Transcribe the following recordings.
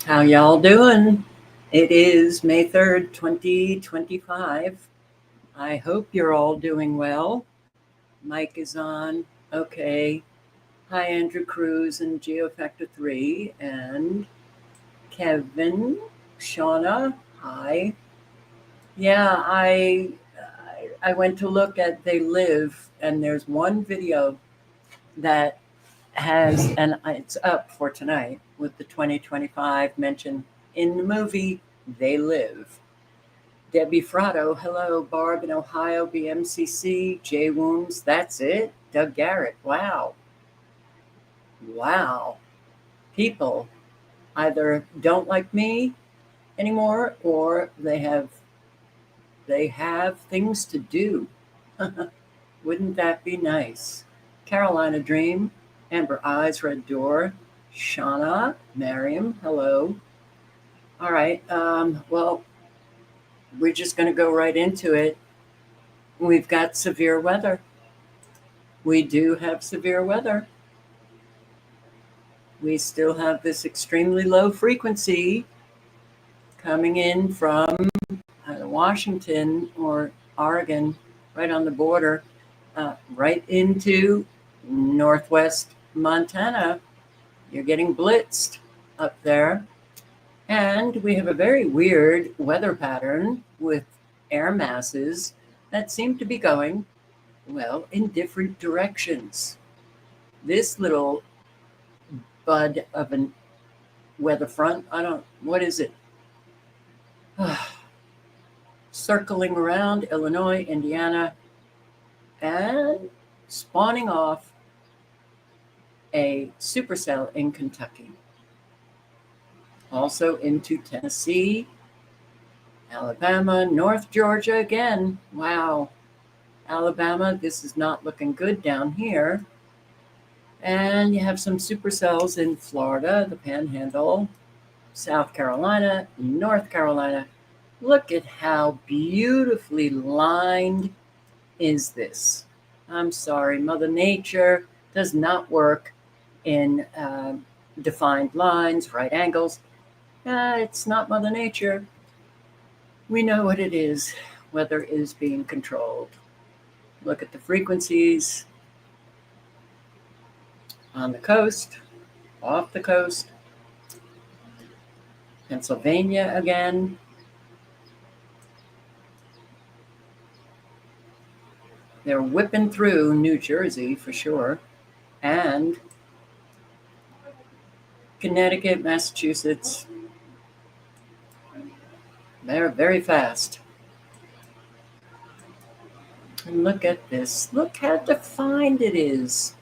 How y'all doing? It is May 3rd, 2025. I hope you're all doing well. Mike is on. Okay. Hi, Andrew Cruz and GeoFactor 3 and Kevin, Shauna. Hi. Yeah, I went to look at They Live, and there's one video that has, and it's up for tonight with the 2025 mention in the movie They Live. Debbie Fratto, hello. Barb in Ohio, BMCC, Jay Wooms, that's it. Doug Garrett, wow. Wow. People either don't like me anymore or they have things to do. Wouldn't that be nice? Carolina Dream, Amber Eyes, Red Door, Shauna, Miriam, hello. All right. Well, we're just going to go right into it. We've got severe weather. We do have severe weather. We still have this extremely low frequency coming in from Washington or Oregon, right on the border, right into northwest Montana. You're getting blitzed up there. And we have a very weird weather pattern with air masses that seem to be going, well, in different directions. This little bud of a weather front, what is it? Circling around Illinois, Indiana, and spawning off a supercell in Kentucky. Also into Tennessee, Alabama, North Georgia again. Wow. Alabama, this is not looking good down here. And you have some supercells in Florida, the Panhandle, South Carolina, North Carolina. Look at how beautifully lined is this. I'm sorry, Mother Nature does not work in defined lines, right angles. It's not Mother Nature. We know what it is. Weather is being controlled. Look at the frequencies on the coast, off the coast, Pennsylvania again. They're whipping through New Jersey for sure, and Connecticut, Massachusetts. They're very fast. And look at this. Look how defined it is.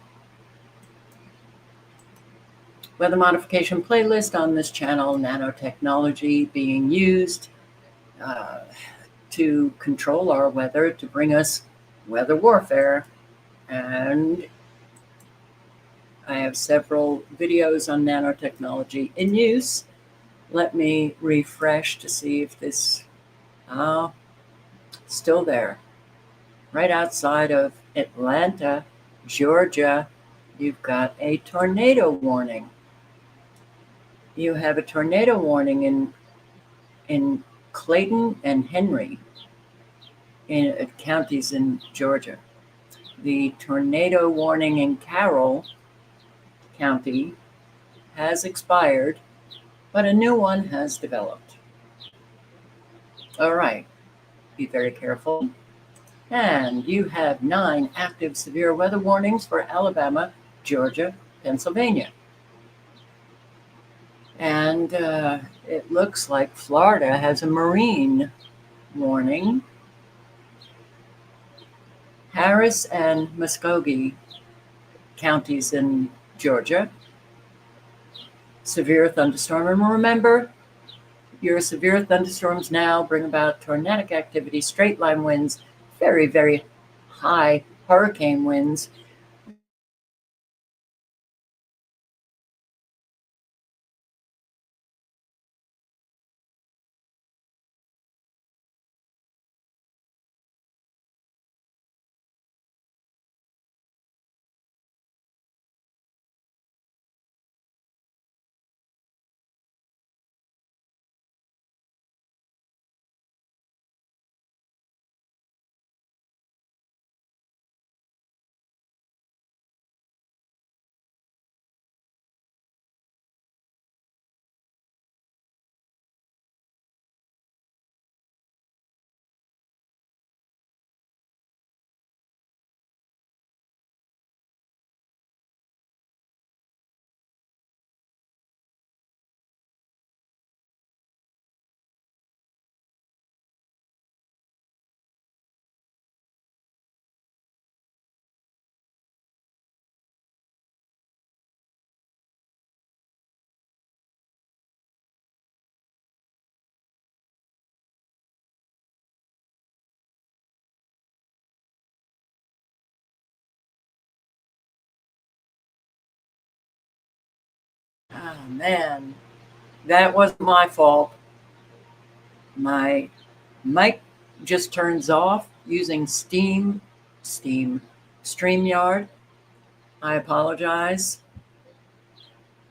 Weather modification playlist on this channel, nanotechnology being used to control our weather, to bring us weather warfare. And I have several videos on nanotechnology in use. Let me refresh to see if this, still there. Right outside of Atlanta, Georgia, you've got a tornado warning. You have a tornado warning in Clayton and Henry, in counties in Georgia. The tornado warning in Carroll County has expired, but a new one has developed. All right, be very careful. And you have 9 active severe weather warnings for Alabama, Georgia, Pennsylvania. And it looks like Florida has a marine warning. Harris and Muskogee counties in Georgia, severe thunderstorm. And remember, your severe thunderstorms now bring about tornadic activity, straight line winds, very, very high hurricane winds. Oh, man. That wasn't my fault. My mic just turns off using StreamYard. I apologize.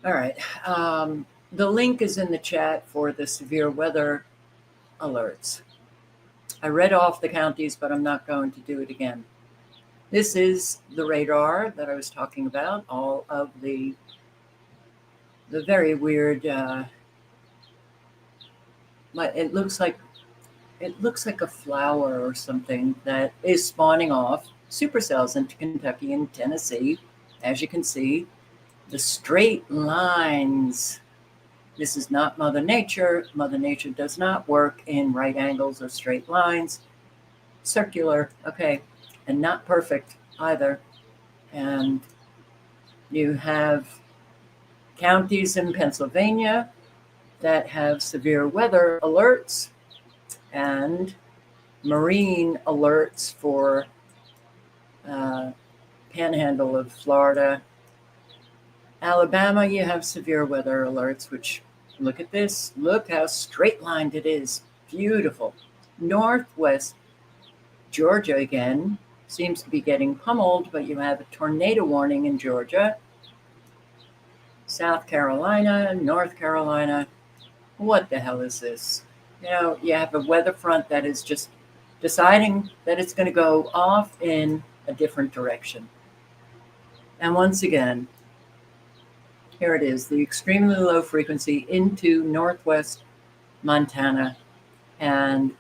All right. The link is in the chat for the severe weather alerts. I read off the counties, but I'm not going to do it again. This is the radar that I was talking about, all of the very weird, it looks like a flower or something that is spawning off supercells into Kentucky and Tennessee. As you can see, the straight lines. This is not Mother Nature. Mother Nature does not work in right angles or straight lines. Circular, okay, and not perfect either. And you have counties in Pennsylvania that have severe weather alerts and marine alerts for panhandle of Florida. Alabama, you have severe weather alerts, which, look at this. Look how straight-lined it is. Beautiful. Northwest Georgia, again, seems to be getting pummeled, but you have a tornado warning in Georgia. South Carolina, North Carolina. What the hell is this? You know, you have a weather front that is just deciding that it's going to go off in a different direction. And once again, here it is, the extremely low frequency into northwest Montana. And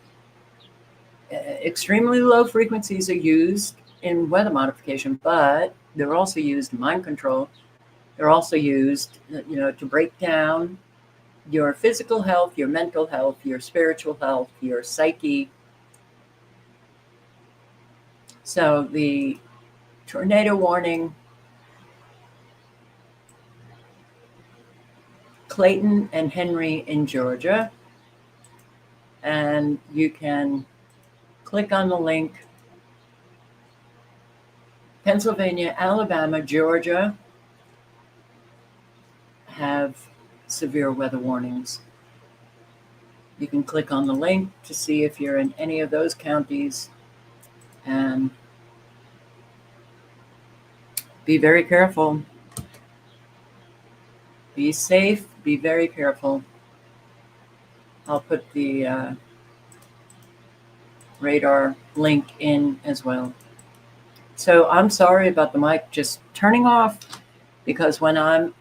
extremely low frequencies are used in weather modification, but they're also used in mind control. They're also used, to break down your physical health, your mental health, your spiritual health, your psyche. So the tornado warning, Clayton and Henry in Georgia. And you can click on the link. Pennsylvania, Alabama, Georgia have severe weather warnings. You can click on the link to see if you're in any of those counties and be very careful. Be safe, be very careful. I'll put the radar link in as well. So I'm sorry about the mic just turning off, because when I'm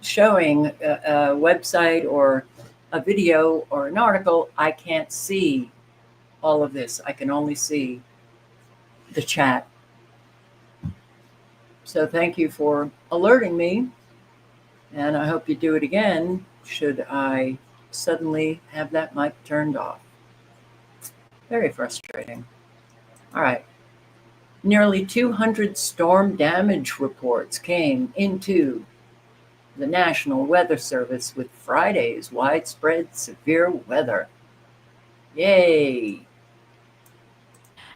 showing a website or a video or an article, I can't see all of this. I can only see the chat. So thank you for alerting me, and I hope you do it again should I suddenly have that mic turned off. Very frustrating. All right. Nearly 200 storm damage reports came into the National Weather Service with Friday's widespread severe weather. Yay!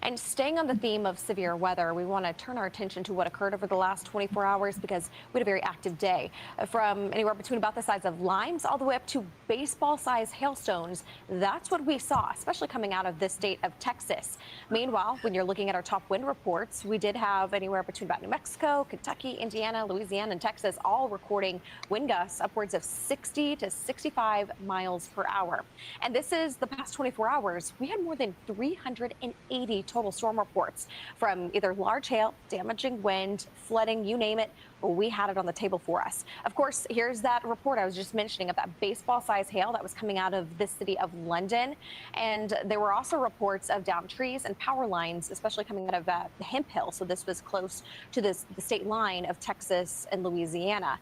And staying on the theme of severe weather, we want to turn our attention to what occurred over the last 24 hours, because we had a very active day. From anywhere between about the size of limes all the way up to baseball-sized hailstones. That's what we saw, especially coming out of this state of Texas. Meanwhile, when you're looking at our top wind reports, we did have anywhere between about New Mexico, Kentucky, Indiana, Louisiana, and Texas all recording wind gusts upwards of 60 to 65 miles per hour. And this is the past 24 hours. We had more than 380 total storm reports from either large hail, damaging wind, flooding, you name it. We had it on the table for us. Of course, here's that report I was just mentioning of that baseball-sized hail that was coming out of the city of London. And there were also reports of downed trees and power lines, especially coming out of the Hemp Hill. So this was close to the state line of Texas and Louisiana.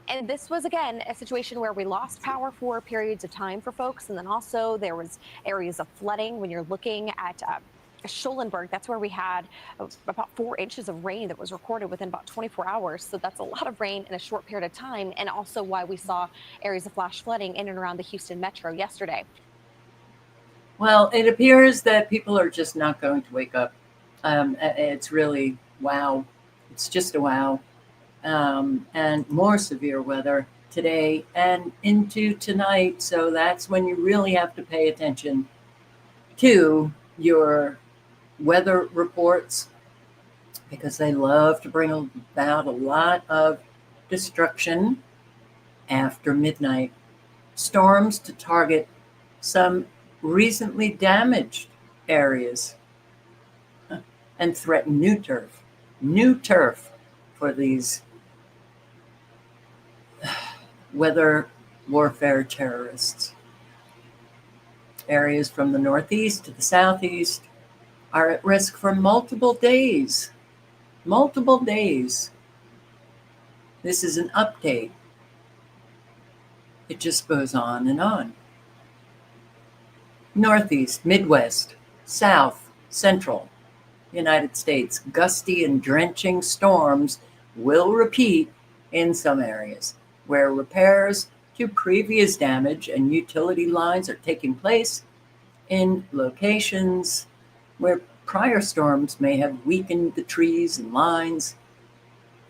And this was, again, a situation where we lost power for periods of time for folks. And then also there was areas of flooding when you're looking at Schulenburg. That's where we had about 4 inches of rain that was recorded within about 24 hours. So that's a lot of rain in a short period of time, and also why we saw areas of flash flooding in and around the Houston metro yesterday. Well, it appears that people are just not going to wake up. It's really wow. It's just a wow. And more severe weather. today and into tonight. So that's when you really have to pay attention to your weather reports, because they love to bring about a lot of destruction after midnight. Storms to target some recently damaged areas and threaten new turf for these weather warfare terrorists. Areas from the northeast to the southeast are at risk for multiple days. Multiple days. This is an update. It just goes on and on. Northeast, Midwest, South, Central United States, gusty and drenching storms will repeat in some areas where repairs to previous damage and utility lines are taking place in locations where prior storms may have weakened the trees and lines.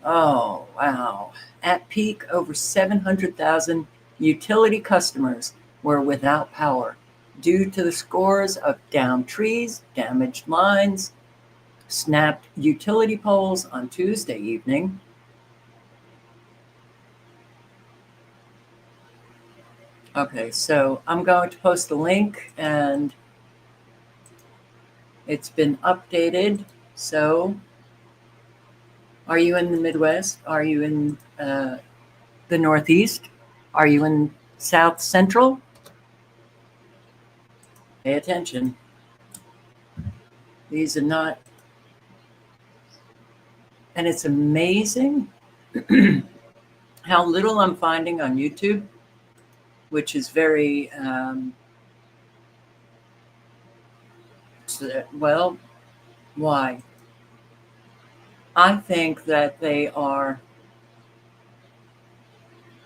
Oh, wow. At peak, over 700,000 utility customers were without power due to the scores of downed trees, damaged lines, snapped utility poles on Tuesday evening. Okay, so I'm going to post the link, and it's been updated. So are you in the Midwest? Are you in the Northeast? Are you in South Central? Pay attention. These are not, and it's amazing how little I'm finding on YouTube, which is very, well, why? I think that they are,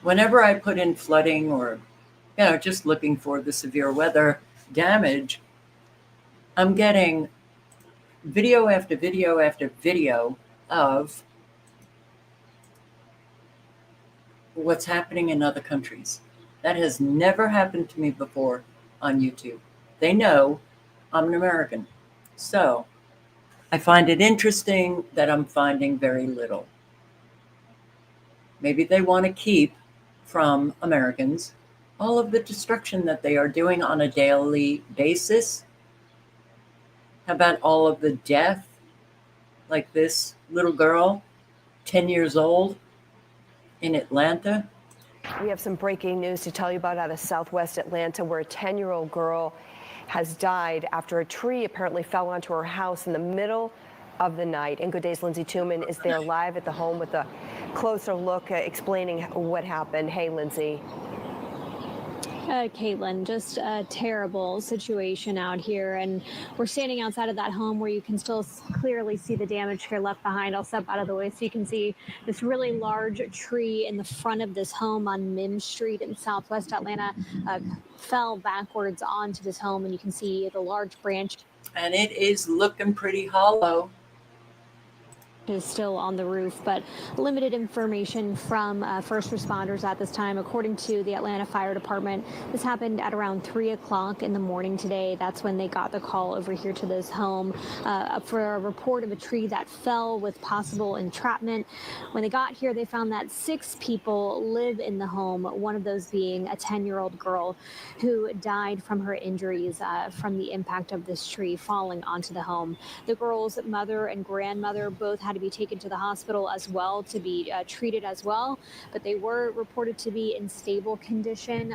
whenever I put in flooding or, just looking for the severe weather damage, I'm getting video after video after video of what's happening in other countries. That has never happened to me before on YouTube. They know I'm an American. So I find it interesting that I'm finding very little. Maybe they want to keep from Americans all of the destruction that they are doing on a daily basis. How about all of the death? Like this little girl, 10 years old, in Atlanta. We have some breaking news to tell you about out of southwest Atlanta, where a 10-year-old girl has died after a tree apparently fell onto her house in the middle of the night. And Good Day's Lindsay Tuman is there live at the home with a closer look, explaining what happened. Hey, Lindsay. Caitlin, just a terrible situation out here, and we're standing outside of that home where you can still clearly see the damage here left behind. I'll step out of the way so you can see this really large tree in the front of this home on Mims Street in southwest Atlanta fell backwards onto this home, and you can see the large branch. And it is looking pretty hollow. Is still on the roof, but limited information from first responders at this time. According to the Atlanta Fire Department, this happened at around 3 o'clock in the morning today. That's when they got the call over here to this home for a report of a tree that fell with possible entrapment. When they got here, they found that 6 people live in the home, one of those being a 10-year-old girl who died from her injuries from the impact of this tree falling onto the home. The girl's mother and grandmother both had to be taken to the hospital as well to be treated as well, but they were reported to be in stable condition.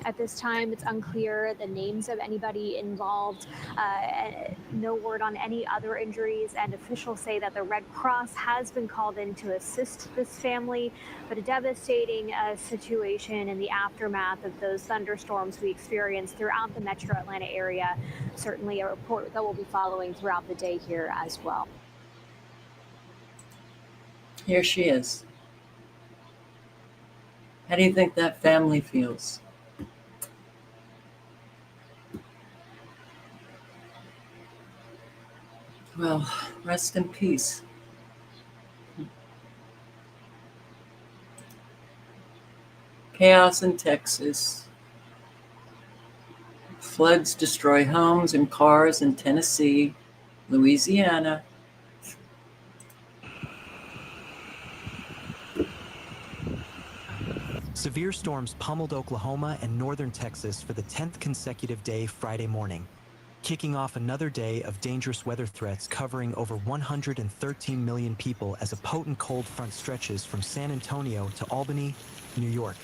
At this time, it's unclear the names of anybody involved, no word on any other injuries, and officials say that the Red Cross has been called in to assist this family, but a devastating situation in the aftermath of those thunderstorms we experienced throughout the metro Atlanta area. Certainly a report that we'll be following throughout the day here as well. Here she is. How do you think that family feels? Well, rest in peace. Chaos in Texas. Floods destroy homes and cars in Tennessee, Louisiana. Severe storms pummeled Oklahoma and northern Texas for the 10th consecutive day Friday morning, kicking off another day of dangerous weather threats covering over 113 million people as a potent cold front stretches from San Antonio to Albany, New York.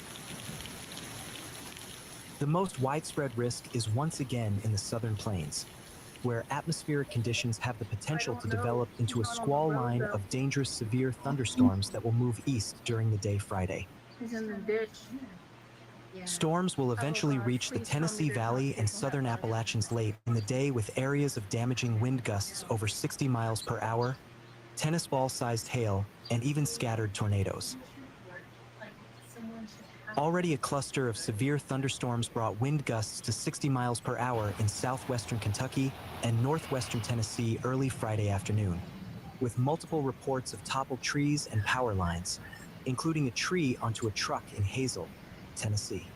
The most widespread risk is once again in the southern plains, where atmospheric conditions have the potential to develop into a squall line of dangerous severe thunderstorms that will move east during the day Friday. He's in the ditch. Storms will eventually reach the Tennessee Valley and southern Appalachians late in the day with areas of damaging wind gusts over 60 miles per hour, tennis ball-sized hail, and even scattered tornadoes. Already a cluster of severe thunderstorms brought wind gusts to 60 miles per hour in southwestern Kentucky and northwestern Tennessee early Friday afternoon, with multiple reports of toppled trees and power lines, including a tree onto a truck in Hazel, Tennessee.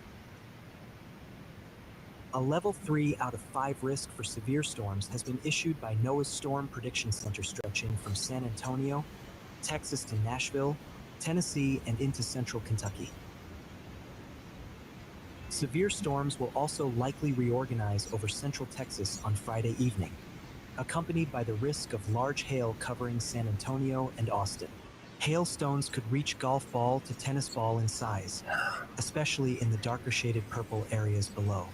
A level 3 out of 5 risk for severe storms has been issued by NOAA's Storm Prediction Center stretching from San Antonio, Texas to Nashville, Tennessee, and into central Kentucky. Severe storms will also likely reorganize over central Texas on Friday evening, accompanied by the risk of large hail covering San Antonio and Austin. Hailstones could reach golf ball to tennis ball in size, especially in the darker shaded purple areas below.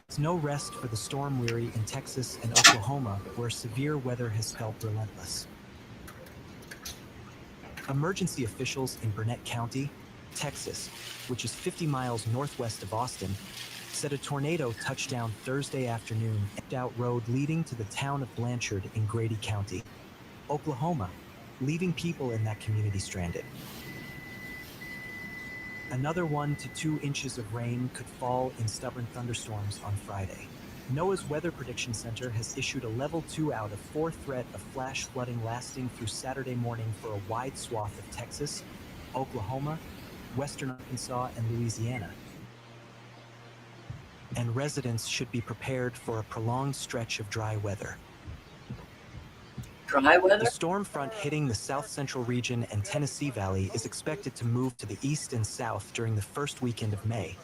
There's no rest for the storm weary in Texas and Oklahoma, where severe weather has felt relentless. Emergency officials in Burnett County, Texas, which is 50 miles northwest of Austin, said a tornado touched down Thursday afternoon out road leading to the town of Blanchard in Grady County, Oklahoma, leaving people in that community stranded. Another 1 to 2 inches of rain could fall in stubborn thunderstorms on Friday. NOAA's Weather Prediction Center has issued a level 2 out of 4 threat of flash flooding lasting through Saturday morning for a wide swath of Texas, Oklahoma, western Arkansas, and Louisiana. And residents should be prepared for a prolonged stretch of dry weather. Dry weather? The storm front hitting the south central region and Tennessee Valley is expected to move to the east and south during the first weekend of May,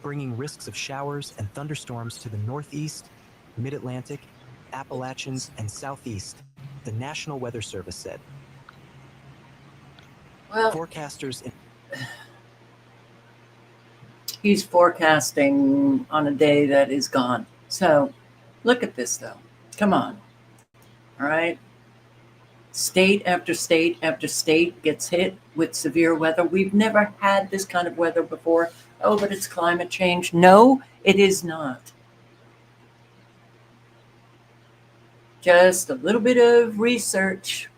bringing risks of showers and thunderstorms to the northeast, mid-Atlantic, Appalachians, and southeast, the National Weather Service said. Well, forecasters in he's forecasting on a day that is gone. So look at this, though. Come on. All right. State after state after state gets hit with severe weather. We've never had this kind of weather before. Oh, but it's climate change. No, it is not. Just a little bit of research.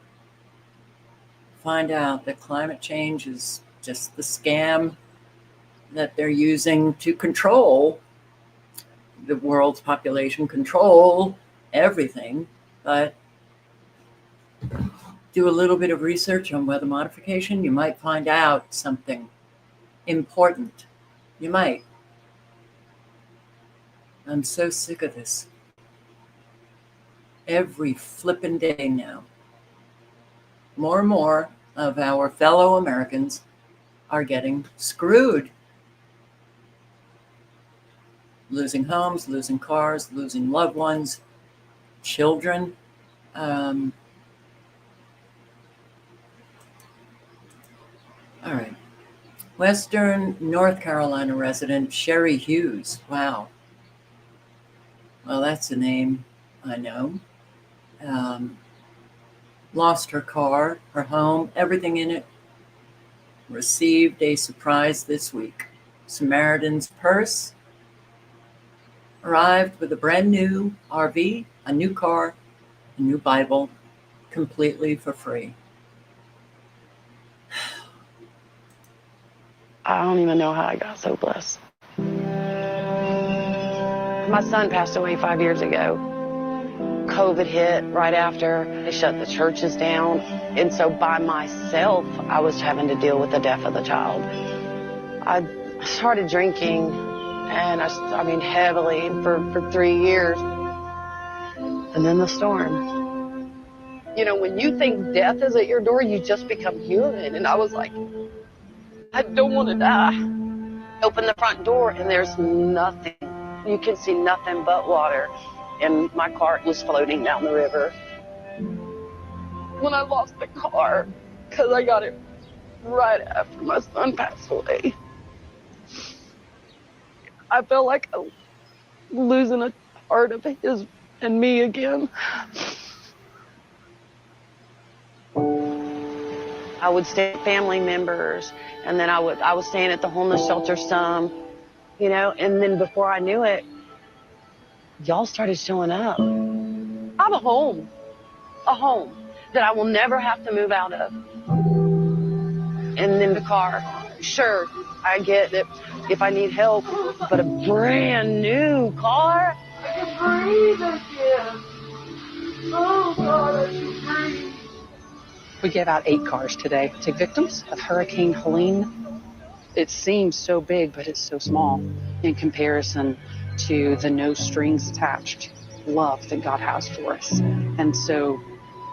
Find out that climate change is just the scam that they're using to control the world's population, control everything. But do a little bit of research on weather modification. You might find out something important. You might. I'm so sick of this. Every flippin' day now, more and more of our fellow Americans are getting screwed. Losing homes, losing cars, losing loved ones, children. All right. Western North Carolina resident Sherry Hughes. Wow. Well, that's a name I know. Lost her car, her home, everything in it. Received a surprise this week. Samaritan's Purse arrived with a brand new RV, a new car, a new Bible, completely for free. I don't even know how I got so blessed. My son passed away 5 years ago. COVID hit right after. They shut the churches down. And so by myself, I was having to deal with the death of the child. I started drinking, and I mean heavily for 3 years. And then the storm. You know, when you think death is at your door, you just become human. And I was like, I don't want to die. Open the front door, and there's nothing. You can see nothing but water. And my cart was floating down the river. When I lost the car, because I got it right after my son passed away, I felt like I was losing a part of his and me again. I would stay with family members, and then I was staying at the homeless shelter some, you know, and then before I knew it, y'all started showing up. I have a home that I will never have to move out of. And then the car, sure, I get that if I need help, but a brand new car? I can breathe again. Oh God, I can breathe. We gave out 8 cars today to victims of Hurricane Helene. It seems so big, but it's so small in comparison to the no strings attached love that God has for us. And so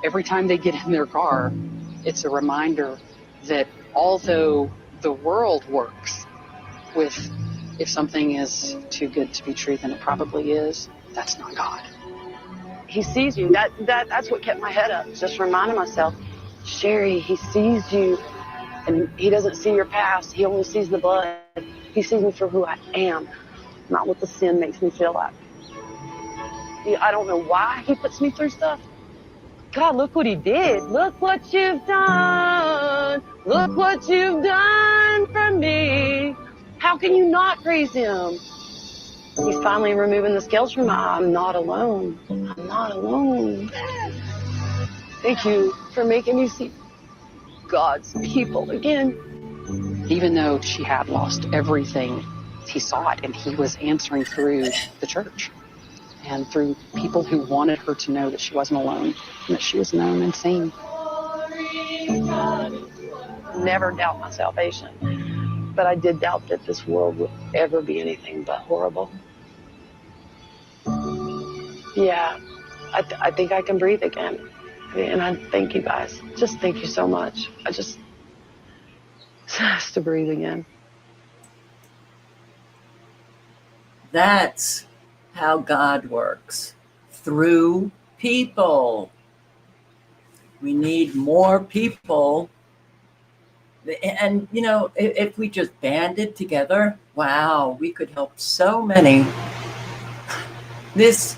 every time they get in their car, it's a reminder that although the world works with if something is too good to be true, then it probably is, that's not God. He sees you. That's what kept my head up, just reminding myself, Sherry, he sees you, and he doesn't see your past. He only sees the blood. He sees me for who I am, not what the sin makes me feel like. I don't know why he puts me through stuff. God, look what he did. Look what you've done. Look what you've done for me. How can you not praise him? He's finally removing the scales from my eye. I'm not alone. I'm not alone. Thank you for making me see God's people again. Even though she had lost everything, he saw it, and he was answering through the church and through people who wanted her to know that she wasn't alone and that she was known and seen. Never doubt my salvation, but I did doubt that this world would ever be anything but horrible. Yeah, I think I can breathe again. And I thank you guys. Just thank you so much. I just has to breathe again. That's how God works, through people. We need more people. And, you know, if we just banded together, wow, we could help so many. That's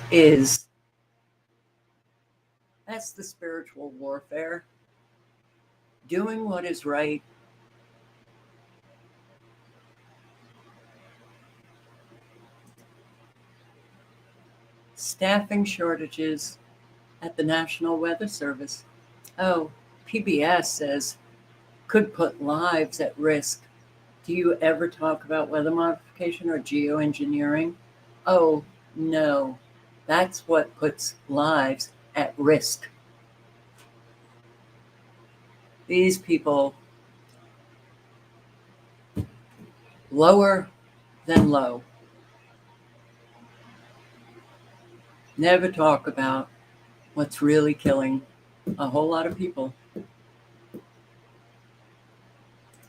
the spiritual warfare. Doing what is right. Staffing shortages at the National Weather Service. Oh, PBS says could put lives at risk. Do you ever talk about weather modification or geoengineering? Oh, no. That's what puts lives at risk. These people, lower than low, never talk about what's really killing a whole lot of people.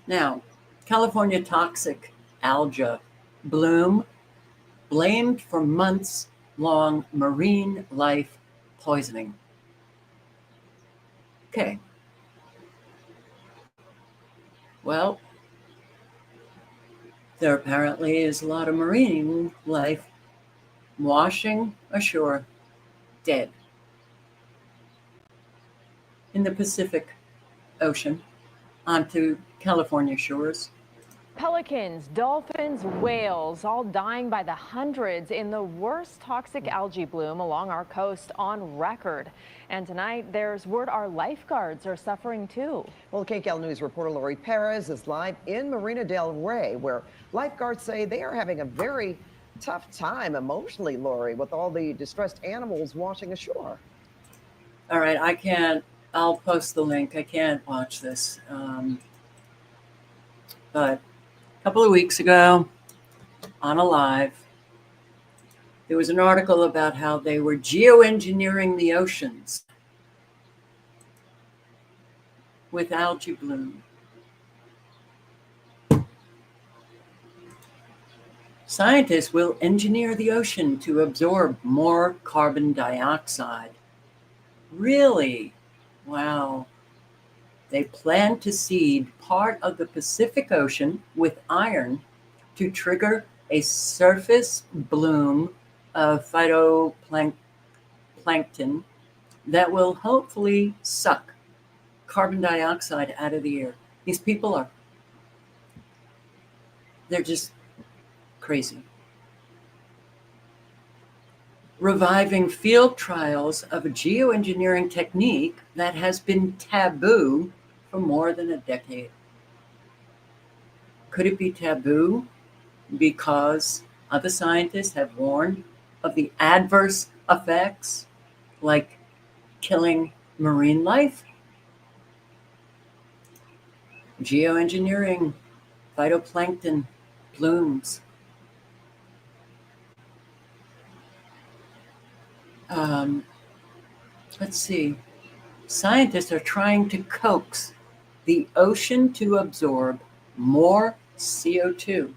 Now, California toxic algae bloom blamed for months-long marine life poisoning. Okay. Well, there apparently is a lot of marine life washing ashore, dead, in the Pacific Ocean onto California shores. Pelicans, dolphins, whales, all dying by the hundreds in the worst toxic algae bloom along our coast on record. And tonight, there's word our lifeguards are suffering too. Well, KCAL News reporter Lori Perez is live in Marina del Rey, where lifeguards say they are having a very tough time emotionally, Lori, with all the distressed animals washing ashore. All right, I can't. I'll post the link. I can't watch this. But a couple of weeks ago on a live, there was an article about how they were geoengineering the oceans with algae bloom. Scientists will engineer the ocean to absorb more carbon dioxide. Really? Wow. They plan to seed part of the Pacific Ocean with iron to trigger a surface bloom of phytoplankton that will hopefully suck carbon dioxide out of the air. These people they're just crazy. Reviving field trials of a geoengineering technique that has been taboo for more than a decade. Could it be taboo because other scientists have warned of the adverse effects, like killing marine life? Geoengineering, phytoplankton blooms. Let's see. Scientists are trying to coax the ocean to absorb more CO2.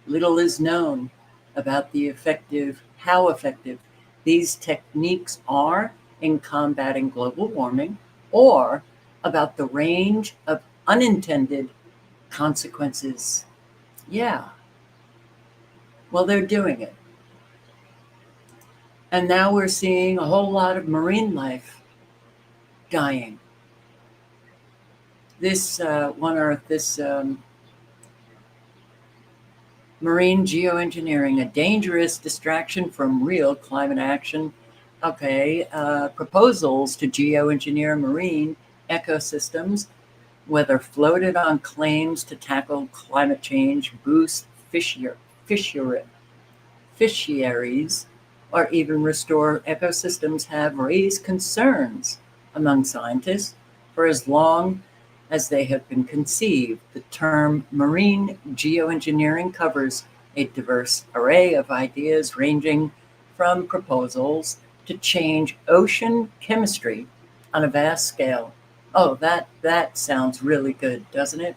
Little is known about how effective these techniques are in combating global warming, or about the range of unintended consequences. Yeah. Well, they're doing it. And now we're seeing a whole lot of marine life dying. This One Earth, this marine geoengineering, a dangerous distraction from real climate action. Okay, proposals to geoengineer marine ecosystems, whether floated on claims to tackle climate change, boost fisheries, or even restore ecosystems, have raised concerns among scientists for as long as they have been conceived. The term marine geoengineering covers a diverse array of ideas, ranging from proposals to change ocean chemistry on a vast scale. Oh, that sounds really good, doesn't it?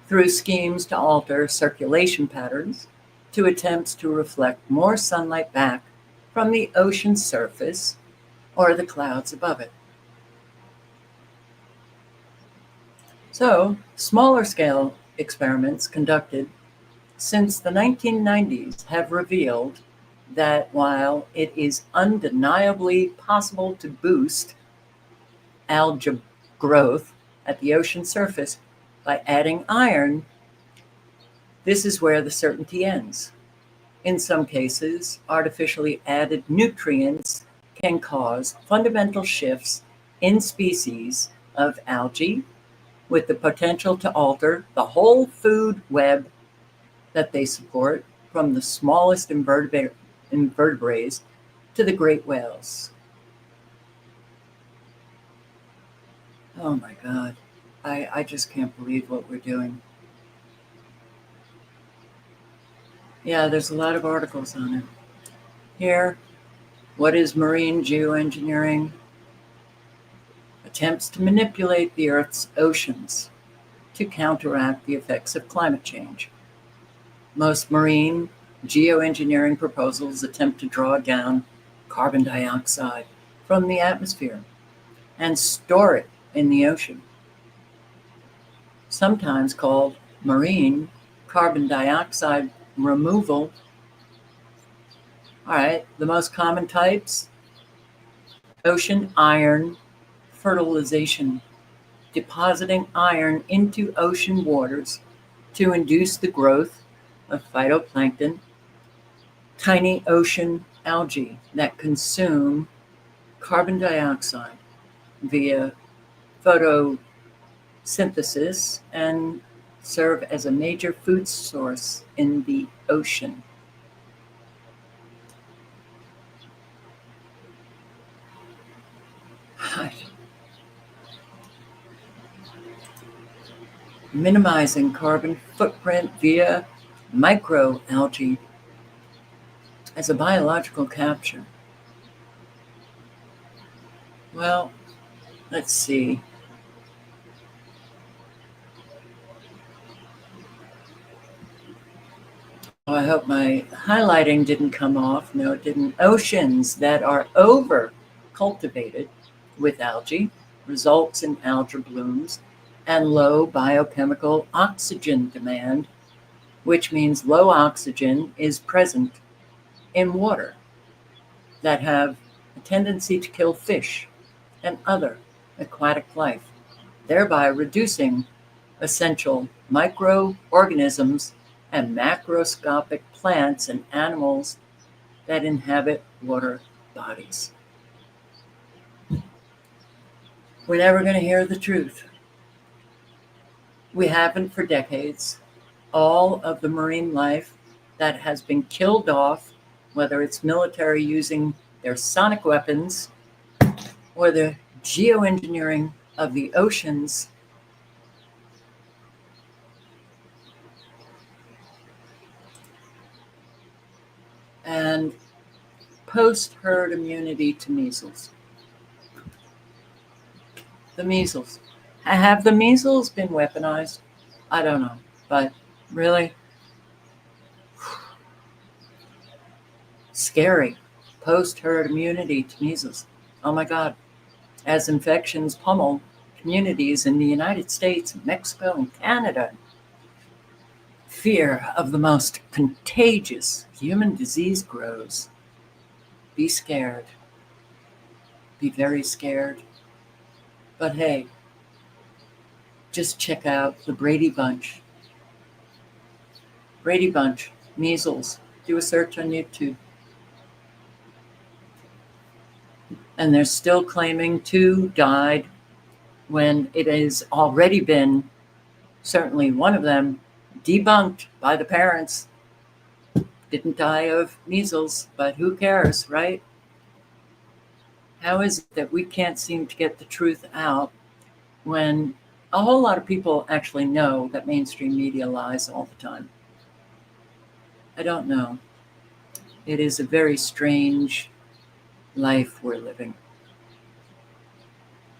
Through schemes to alter circulation patterns, to attempts to reflect more sunlight back from the ocean surface or the clouds above it. So, smaller scale experiments conducted since the 1990s have revealed that while it is undeniably possible to boost algae growth at the ocean surface by adding iron, this is where the certainty ends. In some cases, artificially added nutrients can cause fundamental shifts in species of algae, with the potential to alter the whole food web that they support, from the smallest invertebrates to the great whales. Oh my God, I just can't believe what we're doing. Yeah, there's a lot of articles on it. Here, what is marine geoengineering? Attempts to manipulate the Earth's oceans to counteract the effects of climate change. Most marine geoengineering proposals attempt to draw down carbon dioxide from the atmosphere and store it in the ocean, sometimes called marine carbon dioxide removal. All right, the most common types: ocean iron fertilization, depositing iron into ocean waters to induce the growth of phytoplankton, tiny ocean algae that consume carbon dioxide via photosynthesis and serve as a major food source in the ocean. Minimizing carbon footprint via microalgae as a biological capture. Well, let's see. Oh, I hope my highlighting didn't come off. No, it didn't. Oceans that are over cultivated with algae results in algal blooms and low biochemical oxygen demand, which means low oxygen is present in water that have a tendency to kill fish and other aquatic life, thereby reducing essential microorganisms and macroscopic plants and animals that inhabit water bodies. We're never going to hear the truth. We haven't for decades. All of the marine life that has been killed off, whether it's military using their sonic weapons or the geoengineering of the oceans, and post-herd immunity to measles. The measles. Have the measles been weaponized? I don't know, but really scary. Post-herd immunity to measles. Oh my God. As infections pummel communities in the United States, Mexico, and Canada, fear of the most contagious human disease grows. Be scared. Be very scared. But hey, just check out the Brady Bunch. Brady Bunch, measles. Do a search on YouTube. And they're still claiming 2 died when it has already been, certainly one of them, debunked by the parents. Didn't die of measles, but who cares, right? How is it that we can't seem to get the truth out when a whole lot of people actually know that mainstream media lies all the time? I don't know. It is a very strange life we're living.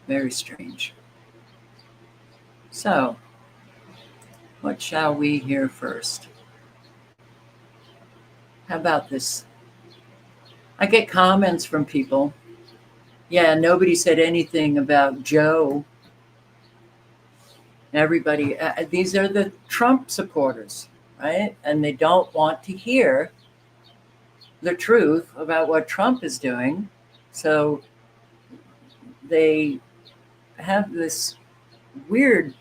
Very strange. So, what shall we hear first? How about this? I get comments from people. Yeah, nobody said anything about Joe. Everybody, these are the Trump supporters, right? And they don't want to hear the truth about what Trump is doing. So they have this weird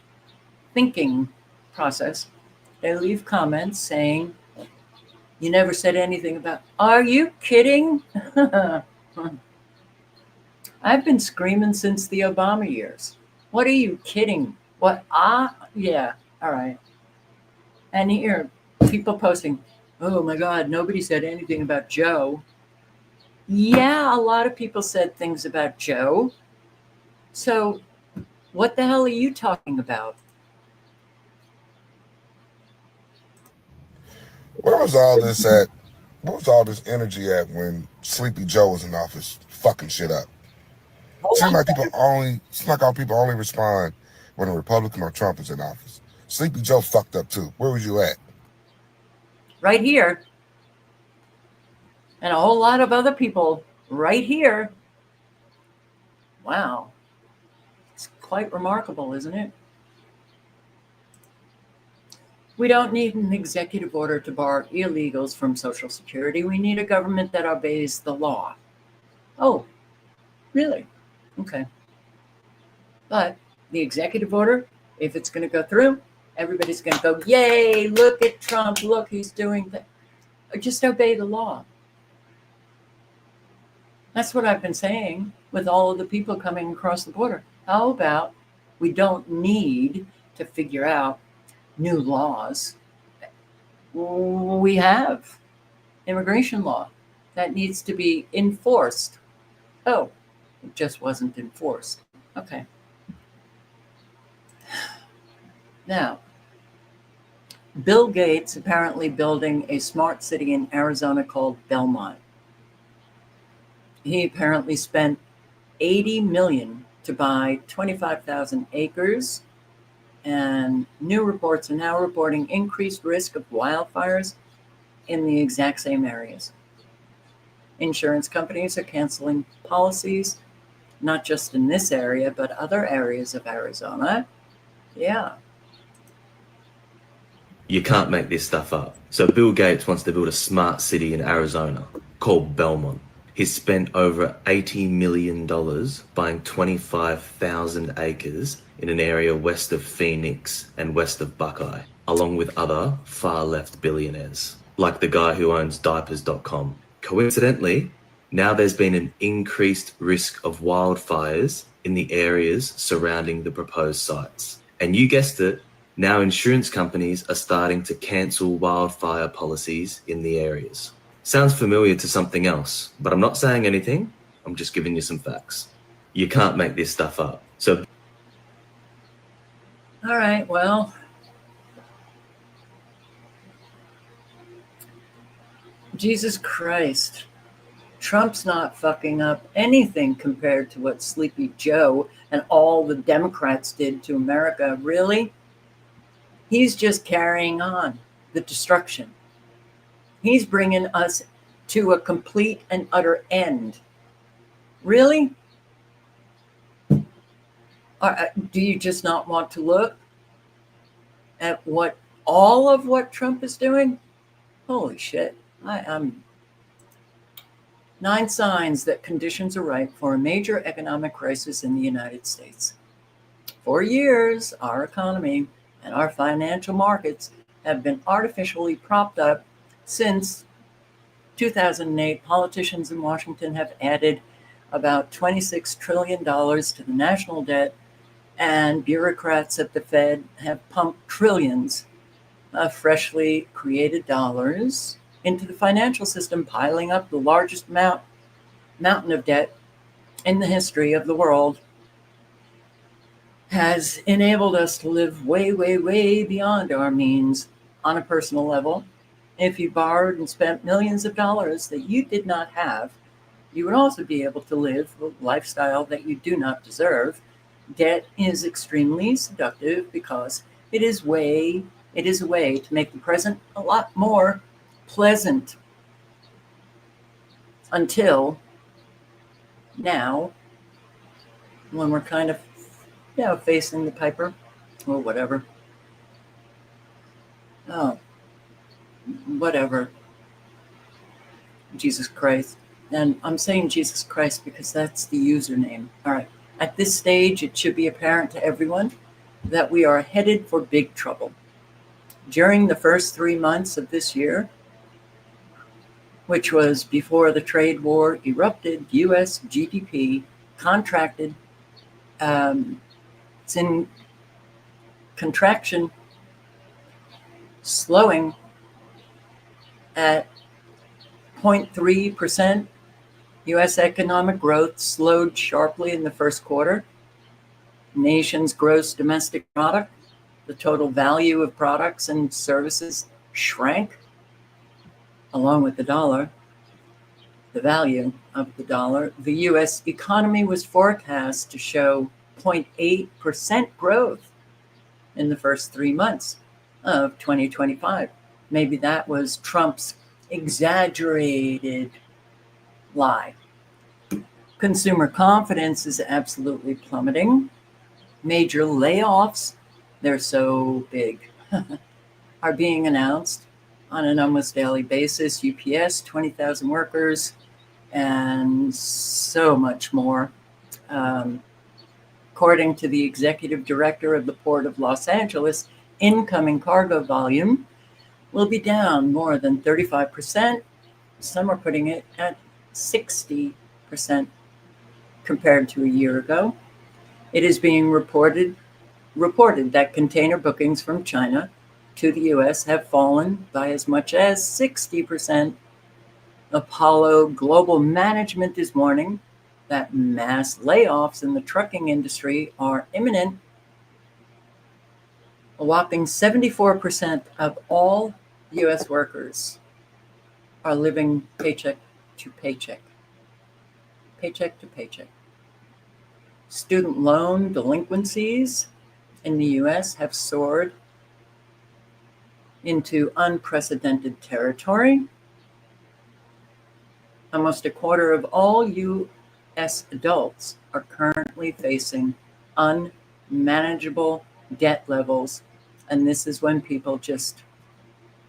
thinking process. They leave comments saying, you never said anything about, are you kidding? I've been screaming since the Obama years. What are you kidding? What? Yeah, all right. And here, people posting, oh my God, nobody said anything about Joe. Yeah, a lot of people said things about Joe. So what the hell are you talking about? Where was all this at? What was all this energy at when Sleepy Joe was in office, fucking shit up? Seems like all people only respond when a Republican or Trump is in office. Sleepy Joe fucked up too. Where was you at? Right here. And a whole lot of other people right here. Wow. It's quite remarkable, isn't it? We don't need an executive order to bar illegals from Social Security. We need a government that obeys the law. Oh, really? Okay. But the executive order, if it's going to go through, everybody's going to go, yay, look at Trump, look, he's doing that. Just obey the law. That's what I've been saying with all of the people coming across the border. How about we don't need to figure out new laws. We have immigration law that needs to be enforced. Oh, it just wasn't enforced. Okay. Now, Bill Gates apparently building a smart city in Arizona called Belmont. He apparently spent $80 million to buy 25,000 acres, and new reports are now reporting increased risk of wildfires in the exact same areas. Insurance companies are canceling policies, not just in this area, but other areas of Arizona. Yeah. You can't make this stuff up. So Bill Gates wants to build a smart city in Arizona called Belmont. He's spent over $80 million buying 25,000 acres in an area west of Phoenix and west of Buckeye, along with other far-left billionaires, like the guy who owns diapers.com. Coincidentally, now there's been an increased risk of wildfires in the areas surrounding the proposed sites. And you guessed it, now insurance companies are starting to cancel wildfire policies in the areas. Sounds familiar to something else, but I'm not saying anything. I'm just giving you some facts. You can't make this stuff up. So, all right, well, Jesus Christ. Trump's not fucking up anything compared to what Sleepy Joe and all the Democrats did to America. Really? He's just carrying on the destruction. He's bringing us to a complete and utter end. Really? Do you just not want to look at all of what Trump is doing? Holy shit. I'm 9 signs that conditions are ripe for a major economic crisis in the United States. For years, our economy and our financial markets have been artificially propped up. Since 2008, politicians in Washington have added about $26 trillion to the national debt, and bureaucrats at the Fed have pumped trillions of freshly created dollars into the financial system, piling up the largest mountain of debt in the history of the world. Has enabled us to live way, way, way beyond our means on a personal level. If you borrowed and spent millions of dollars that you did not have, you would also be able to live a lifestyle that you do not deserve. Debt is extremely seductive because it is a way to make the present a lot more pleasant, until now, when we're kind of facing the piper or whatever. Oh, whatever. Jesus Christ. And I'm saying Jesus Christ because that's the username. All right. At this stage, it should be apparent to everyone that we are headed for big trouble. During the first 3 months of this year, which was before the trade war erupted, U.S. GDP contracted. It's in contraction, slowing at 0.3%. U.S. economic growth slowed sharply in the first quarter. Nation's gross domestic product, the total value of products and services, shrank along with the dollar, the value of the dollar. The U.S. economy was forecast to show 0.8% growth in the first 3 months of 2025. Maybe that was Trump's exaggerated lie. Consumer confidence is absolutely plummeting. Major layoffs, they're so big, are being announced on an almost daily basis. UPS, 20,000 workers, and so much more. According to the executive director of the Port of Los Angeles, incoming cargo volume will be down more than 35%. Some are putting it at 60% compared to a year ago. It is being reported that container bookings from China to the U.S. have fallen by as much as 60%. Apollo Global Management is warning that mass layoffs in the trucking industry are imminent. A whopping 74% of all U.S. workers are living paycheck to paycheck. Paycheck to paycheck. Student loan delinquencies in the U.S. have soared into unprecedented territory. Almost a quarter of all U.S. adults are currently facing unmanageable debt levels, and this is when people just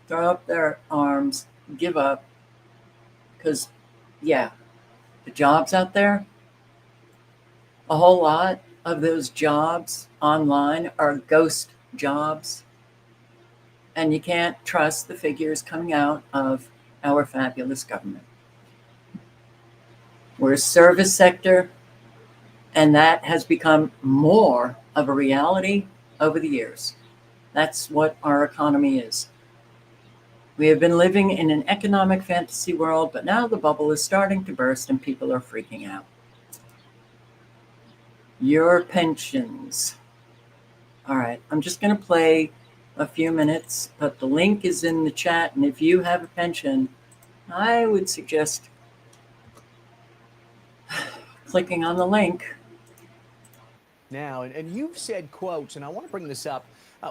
throw up their arms, give up, because, yeah, the jobs out there, a whole lot of those jobs online are ghost jobs, and you can't trust the figures coming out of our fabulous government. We're a service sector, and that has become more of a reality over the years. That's what our economy is. We have been living in an economic fantasy world, but now the bubble is starting to burst and people are freaking out. Your pensions. All right, I'm just going to play a few minutes, but the link is in the chat, and if you have a pension, I would suggest clicking on the link. Now, and you've said quotes, and I want to bring this up.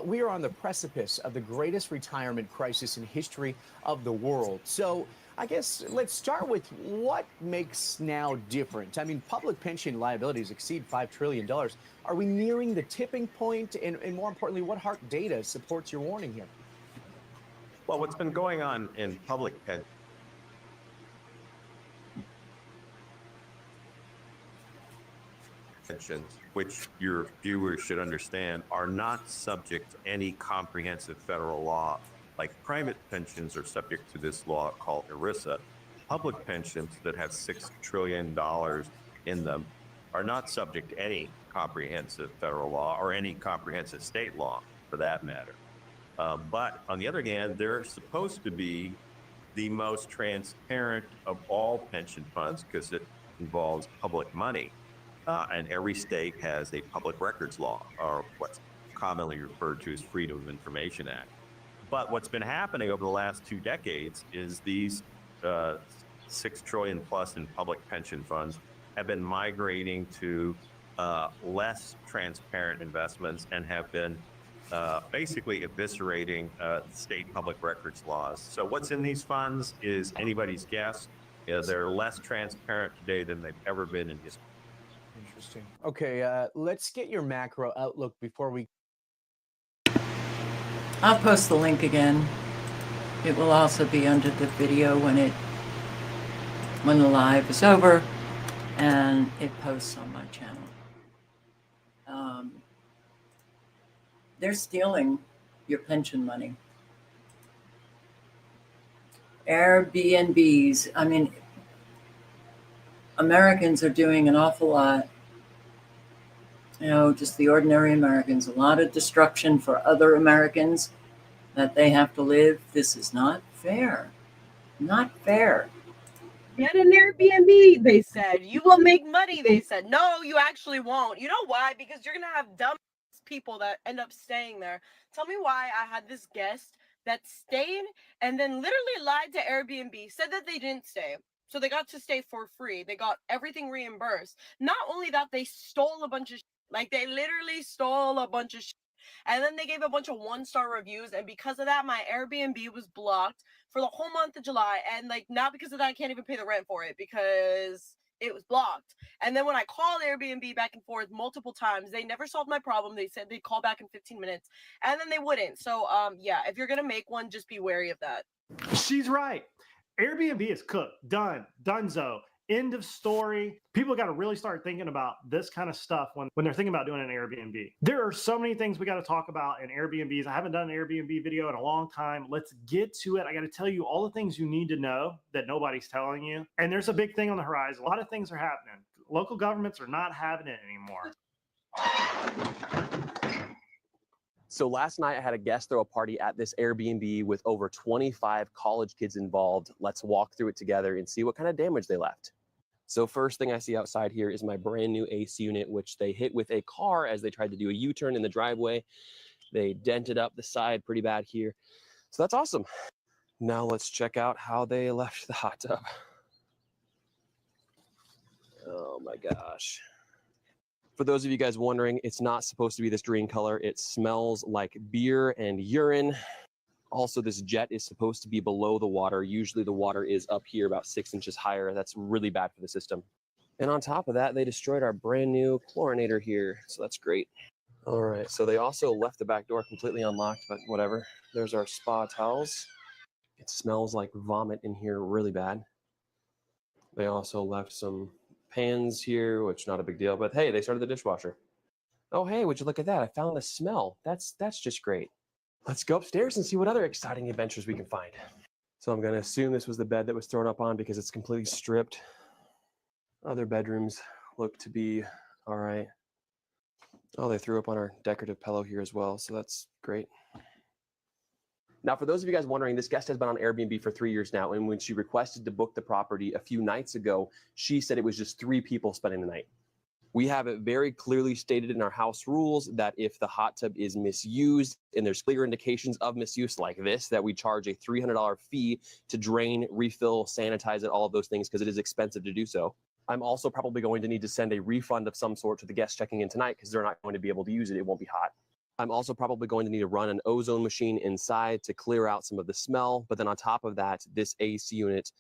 We are on the precipice of the greatest retirement crisis in history of the world. So I guess let's start with what makes now different. I mean, public pension liabilities exceed $5 trillion. Are we nearing the tipping point? And more importantly, what hard data supports your warning here? Well, what's been going on in public pensions, which your viewers should understand, are not subject to any comprehensive federal law. Like private pensions are subject to this law called ERISA. Public pensions that have $6 trillion in them are not subject to any comprehensive federal law or any comprehensive state law for that matter. But on the other hand, they're supposed to be the most transparent of all pension funds because it involves public money. And every state has a public records law, or what's commonly referred to as Freedom of Information Act. But what's been happening over the last 2 decades is these $6 trillion plus in public pension funds have been migrating to less transparent investments and have been basically eviscerating state public records laws. So what's in these funds is anybody's guess. They're less transparent today than they've ever been in history. Interesting. Okay, let's get your macro outlook before we... I'll post the link again. It will also be under the video when the live is over, and it posts on my channel. They're stealing your pension money. Airbnbs. I mean, Americans are doing an awful lot. You know, just the ordinary Americans. A lot of destruction for other Americans that they have to live. This is not fair. Not fair. Get an Airbnb, they said. You will make money, they said. No, you actually won't. You know why? Because you're going to have dumb people that end up staying there. Tell me why I had this guest that stayed and then literally lied to Airbnb, said that they didn't stay. So they got to stay for free. They got everything reimbursed. Not only that, they stole a bunch of shit. Like, they literally stole a bunch of shit. And then they gave a bunch of 1-star reviews. And because of that, my Airbnb was blocked for the whole month of July. And, like, not because of that, I can't even pay the rent for it because it was blocked. And then when I called Airbnb back and forth multiple times, they never solved my problem. They said they'd call back in 15 minutes. And then they wouldn't. So, yeah, if you're going to make one, just be wary of that. She's right. Airbnb is cooked, done, donezo, end of story. People got to really start thinking about this kind of stuff when they're thinking about doing an Airbnb. There are so many things we got to talk about in Airbnbs. I haven't done an Airbnb video in a long time. Let's get to it. I got to tell you all the things you need to know that nobody's telling you. And there's a big thing on the horizon. A lot of things are happening. Local governments are not having it anymore. So last night I had a guest throw a party at this Airbnb with over 25 college kids involved. Let's walk through it together and see what kind of damage they left. So first thing I see outside here is my brand new AC unit, which they hit with a car as they tried to do a U-turn in the driveway. They dented up the side pretty bad here. So that's awesome. Now let's check out how they left the hot tub. Oh my gosh. For those of you guys wondering, it's not supposed to be this green color. It smells like beer and urine. Also, this jet is supposed to be below the water. Usually the water is up here about 6 inches higher. That's really bad for the system. And on top of that, they destroyed our brand new chlorinator here. So that's great. All right, so they also left the back door completely unlocked, but whatever. There's our spa towels. It smells like vomit in here really bad. They also left some pans here, which not a big deal, but hey, they started the dishwasher. Oh, hey, would you look at that? I found the smell. That's just great. Let's go upstairs and see what other exciting adventures we can find. So I'm going to assume this was the bed that was thrown up on because it's completely stripped. Other bedrooms look to be all right. Oh, they threw up on our decorative pillow here as well, so that's great. Now, for those of you guys wondering, this guest has been on Airbnb for 3 years now, and when she requested to book the property a few nights ago, she said it was just 3 people spending the night. We have it very clearly stated in our house rules that if the hot tub is misused and there's clear indications of misuse like this, that we charge a $300 fee to drain, refill, sanitize it, all of those things, because it is expensive to do so. I'm also probably going to need to send a refund of some sort to the guests checking in tonight because they're not going to be able to use it. It won't be hot. I'm also probably going to need to run an ozone machine inside to clear out some of the smell. But then on top of that, this AC unit,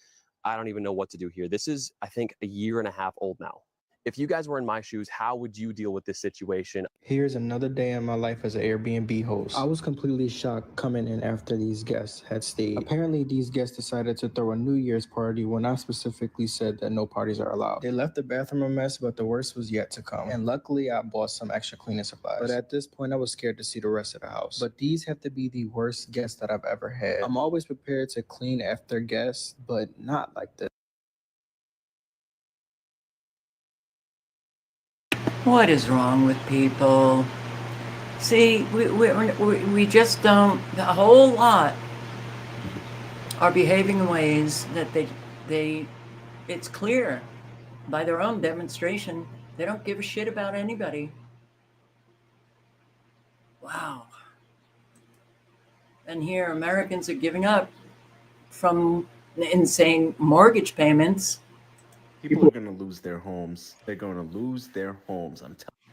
I don't even know what to do here. This is, I think, 1.5 years old now. If you guys were in my shoes, how would you deal with this situation? Here's another day in my life as an Airbnb host. I was completely shocked coming in after these guests had stayed. Apparently, these guests decided to throw a New Year's party when I specifically said that no parties are allowed. They left the bathroom a mess, but the worst was yet to come. And luckily, I bought some extra cleaning supplies. But at this point, I was scared to see the rest of the house. But these have to be the worst guests that I've ever had. I'm always prepared to clean after guests, but not like this. What is wrong with people? See, we just don't, a whole lot are behaving in ways that it's clear by their own demonstration, they don't give a shit about anybody. Wow. And here Americans are giving up from insane mortgage payments. People are going to lose their homes. They're going to lose their homes. I'm telling you.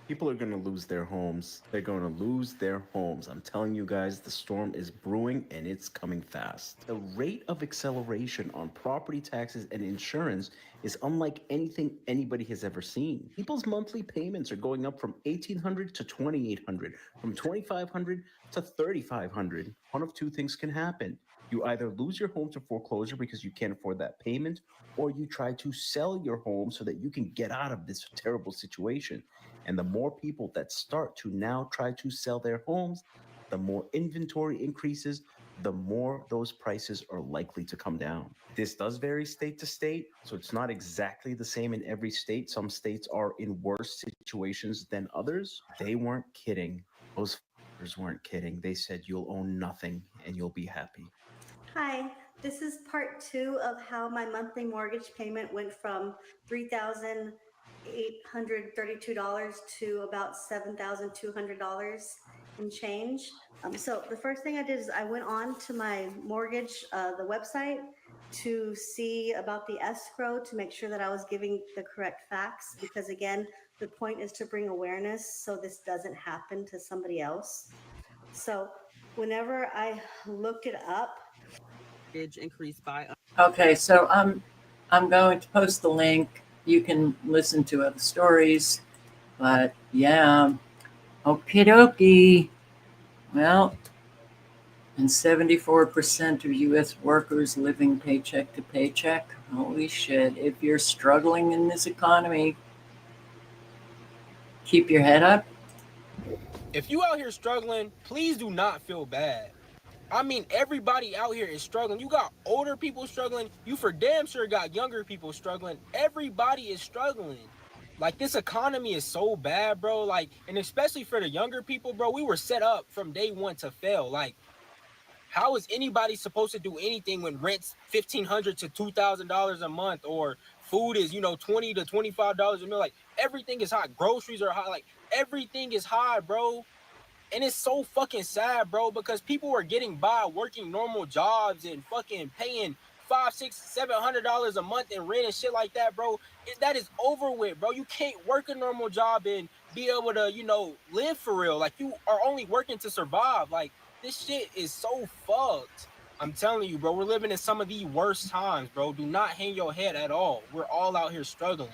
People are going to lose their homes. They're going to lose their homes. I'm telling you guys, the storm is brewing and it's coming fast. The rate of acceleration on property taxes and insurance is unlike anything anybody has ever seen. People's monthly payments are going up from $1,800 to $2,800, from $2,500 to $3,500. One of two things can happen. You either lose your home to foreclosure because you can't afford that payment, or you try to sell your home so that you can get out of this terrible situation. And the more people that start to now try to sell their homes, the more inventory increases, the more those prices are likely to come down. This does vary state to state, so it's not exactly the same in every state. Some states are in worse situations than others. They weren't kidding. Those f***ers weren't kidding. They said you'll own nothing and you'll be happy. Hi, this is part 2 of how my monthly mortgage payment went from $3,832 to about $7,200 and change. So the first thing I did is I went on to my mortgage, the website, to see about the escrow to make sure that I was giving the correct facts, because again, the point is to bring awareness so this doesn't happen to somebody else. So whenever I looked it up, increased by. Okay, so I'm going to post the link. You can listen to other stories, but yeah, okie dokie. Well, and 74% of U.S. workers living paycheck to paycheck. Holy shit! If you're struggling in this economy, keep your head up. If you out here struggling, please do not feel bad. I mean, everybody out here is struggling. You got older people struggling. You for damn sure got younger people struggling. Everybody is struggling. Like, this economy is so bad, bro. Like, and especially for the younger people, bro, we were set up from day one to fail. Like, how is anybody supposed to do anything when rent's $1,500 to $2,000 a month, or food is, you know, $20 to $25 a meal? Like, everything is high. Groceries are high. Like, everything is high, bro. And it's so fucking sad, bro, because people are getting by working normal jobs and fucking paying $500, $600, $700 a month in rent and shit like that, bro. That is over with, bro. You can't work a normal job and be able to, you know, live for real. Like, you are only working to survive. Like, this shit is so fucked. I'm telling you, bro, we're living in some of the worst times, bro. Do not hang your head at all. We're all out here struggling.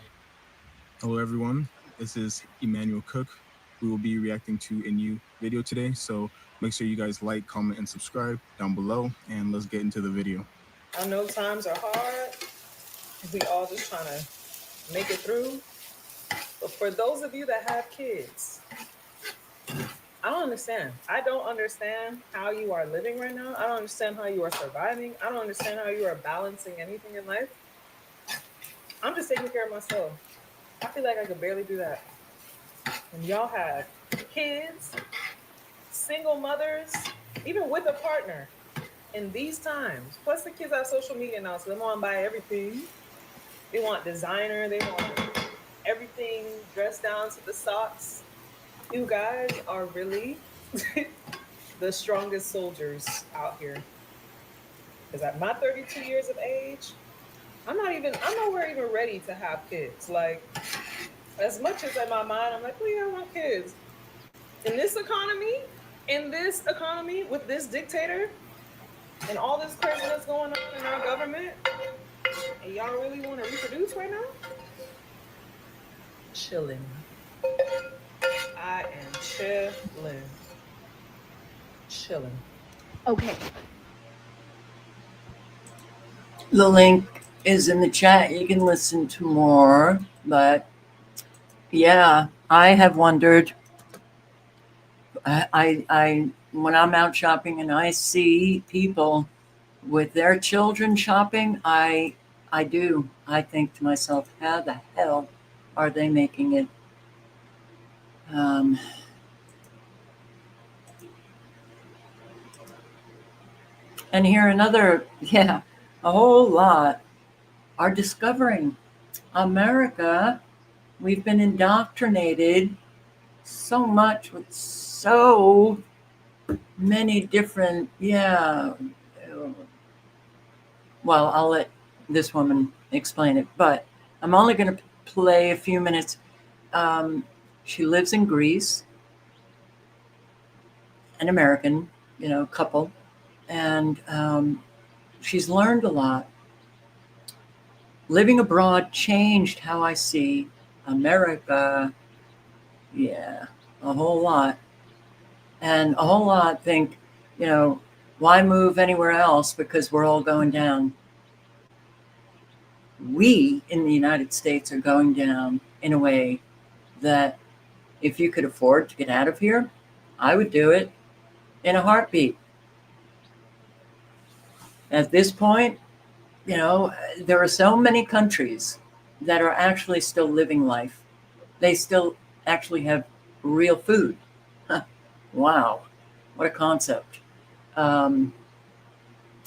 Hello everyone, this is Emmanuel Cook. We will be reacting to a new video today, so make sure you guys like, comment, and subscribe down below, and let's get into the video. I know times are hard. We all just trying to make it through. But for those of you that have kids, I don't understand. I don't understand how you are living right now. I don't understand how you are surviving. I don't understand how you are balancing anything in life. I'm just taking care of myself. I feel like I could barely do that. And y'all have kids, single mothers, even with a partner in these times. Plus the kids have social media now, so they want to buy everything. They want designer, they want everything dressed down to the socks. You guys are really the strongest soldiers out here. Because at my 32 years of age, I'm nowhere even ready to have kids. Like, as much as in my mind, I'm like, oh yeah, I want kids. In this economy with this dictator and all this craziness going on in our government, and y'all really want to reproduce right now? Chilling. I am chilling. Okay. The link is in the chat. You can listen to more, but yeah, I have wondered. I when I'm out shopping and I see people with their children shopping, I think to myself, how the hell are they making it? And here another, a whole lot are discovering America. We've been indoctrinated so much with so many different, well, I'll let this woman explain it, but I'm only going to play a few minutes. She lives in Greece, an American, couple, and she's learned a lot. Living abroad changed how I see America. Yeah, a whole lot. And a whole lot think, why move anywhere else because we're all going down? We in the United States are going down in a way that if you could afford to get out of here, I would do it in a heartbeat. At this point, there are so many countries that are actually still living life. They still actually have real food. Wow, what a concept. And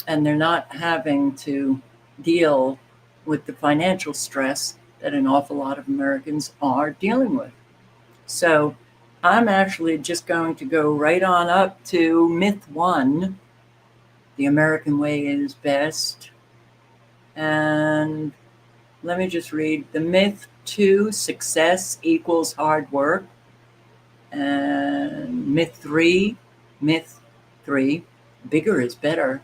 they're not having to deal with the financial stress that an awful lot of Americans are dealing with. So I'm actually just going to go right on up to myth 1, the American way is best. And let me just read the myth 2, success equals hard work. And myth 3, bigger is better.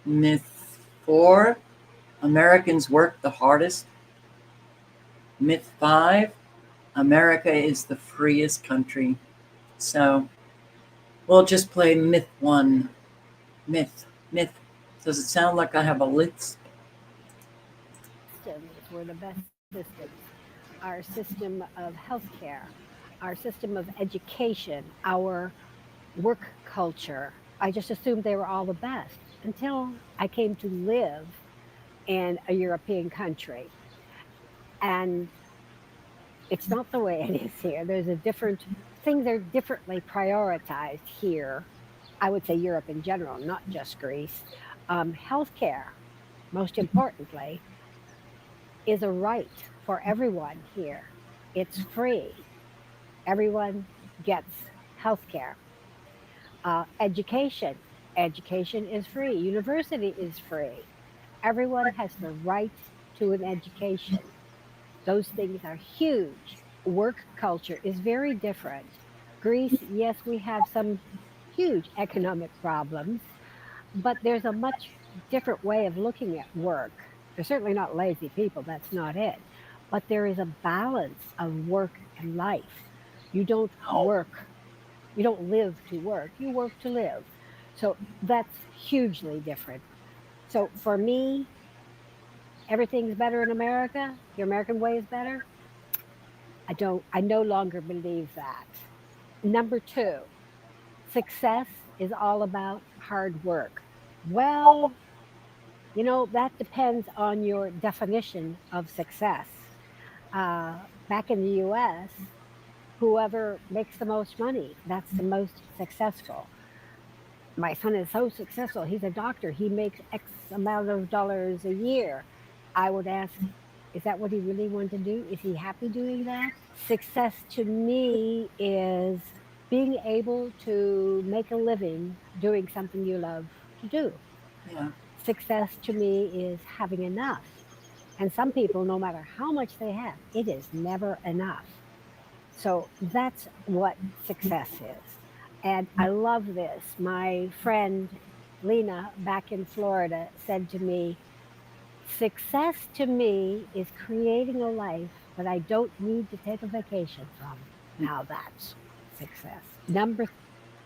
Myth 4, Americans work the hardest. Myth 5, America is the freest country. So we'll just play myth 1. Myth. Does it sound like I have a list? Systems were the best systems. Our system of healthcare, our system of education, our work culture. I just assumed they were all the best until I came to live in a European country. And it's not the way it is here. There's a different, things are differently prioritized here. I would say Europe in general, not just Greece. Healthcare, most importantly, is a right for everyone here. It's free. Everyone gets healthcare. Education is free. University is free. Everyone has the right to an education. Those things are huge. Work culture is very different. Greece, yes, we have some huge economic problems, but there's a much different way of looking at work. They're certainly not lazy people, that's not it. But there is a balance of work and life. You don't work, you don't live to work, you work to live. So that's hugely different. So for me, everything's better in America. Your American way is better. I no longer believe that. Number two, success is all about hard work. Well, you know, that depends on your definition of success. Back in the US, whoever makes the most money, that's the most successful. My son is so successful. He's a doctor. He makes X amount of dollars a year. I would ask, is that what he really wanted to do? Is he happy doing that? Success to me is being able to make a living doing something you love to do. Yeah. Success to me is having enough. And some people, no matter how much they have, it is never enough. So that's what success is. And I love this. My friend Lena back in Florida said to me, success to me is creating a life that I don't need to take a vacation from. Now that's success.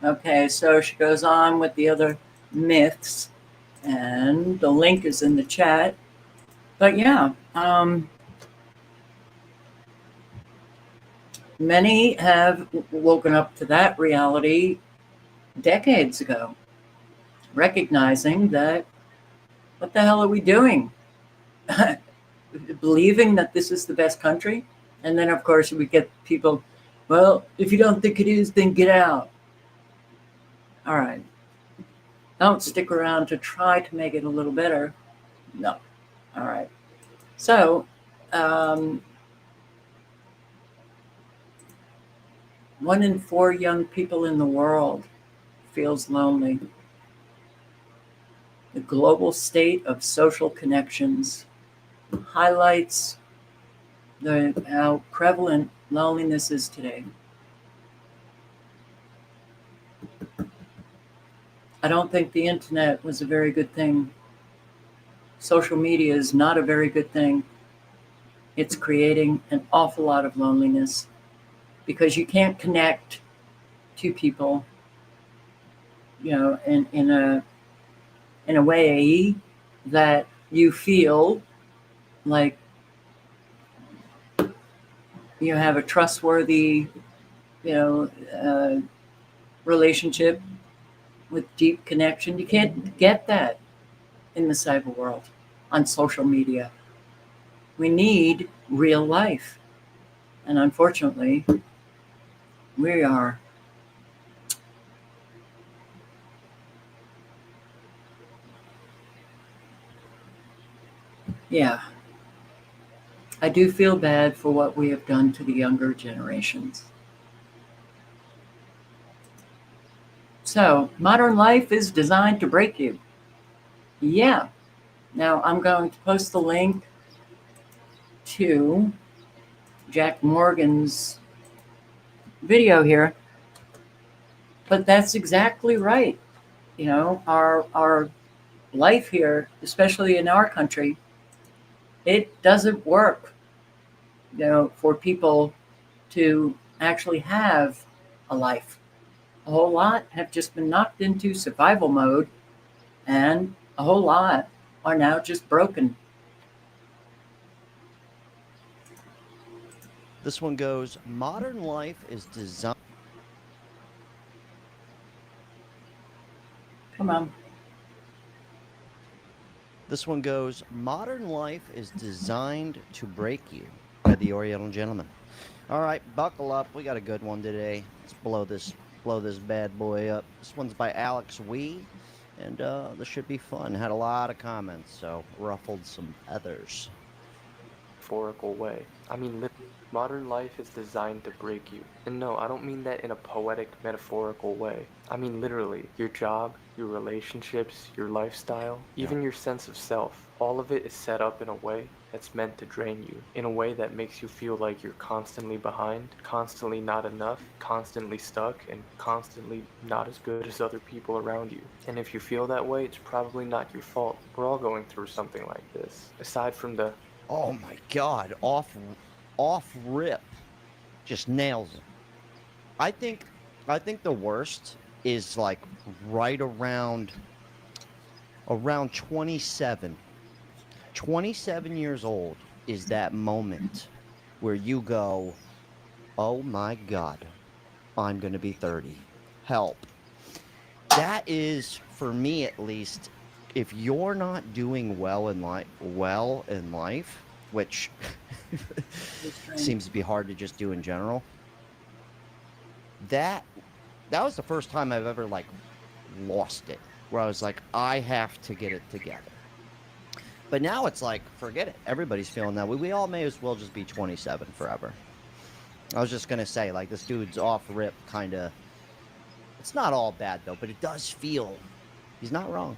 Okay, so she goes on with the other myths, and the link is in the chat. But yeah, many have woken up to that reality decades ago, recognizing that what the hell are we doing? Believing that this is the best country. And then, of course, we get people, well, if you don't think it is, then get out. All right. Don't stick around to try to make it a little better. No. All right. So, 1 in 4 young people in the world feels lonely. The global state of social connections highlights how prevalent loneliness is today. I don't think the internet was a very good thing. Social media is not a very good thing. It's creating an awful lot of loneliness because you can't connect to people, you know, in a way that you feel like you have a trustworthy, relationship with deep connection. You can't get that in the cyber world on social media. We need real life. And unfortunately, we are. Yeah. I do feel bad for what we have done to the younger generations. So, modern life is designed to break you. Yeah. Now, I'm going to post the link to Jack Morgan's video here. But that's exactly right. You know, our life here, especially in our country, it doesn't work, for people to actually have a life. A whole lot have just been knocked into survival mode, and a whole lot are now just broken. This one goes, modern life is designed. Come on. This one goes, modern life is designed to break you. by the Oriental Gentleman. All right, buckle up. We got a good one today. Let's blow this bad boy up. This one's by Alex Wee, and this should be fun. Had a lot of comments, so ruffled some feathers. Metaphorical way. I mean, modern life is designed to break you. And no, I don't mean that in a poetic, metaphorical way. I mean literally, your job, your relationships, your lifestyle, even your sense of self. All of it is set up in a way that's meant to drain you, in a way that makes you feel like you're constantly behind, constantly not enough, constantly stuck, and constantly not as good as other people around you. And if you feel that way, it's probably not your fault. We're all going through something like this. Aside from the Oh my God, off rip, just nails it. I think the worst is like right around 27. 27 years old is that moment where you go, oh my God, I'm gonna be 30. Help. That is, for me at least, if you're not doing well in life, which seems to be hard to just do in general, that was the first time I've ever like lost it, where I was like, I have to get it together. But now it's like, forget it. Everybody's feeling that way. We all may as well just be 27 forever. I was just gonna say, like, this dude's off rip kind of. It's not all bad though, but it does feel. He's not wrong.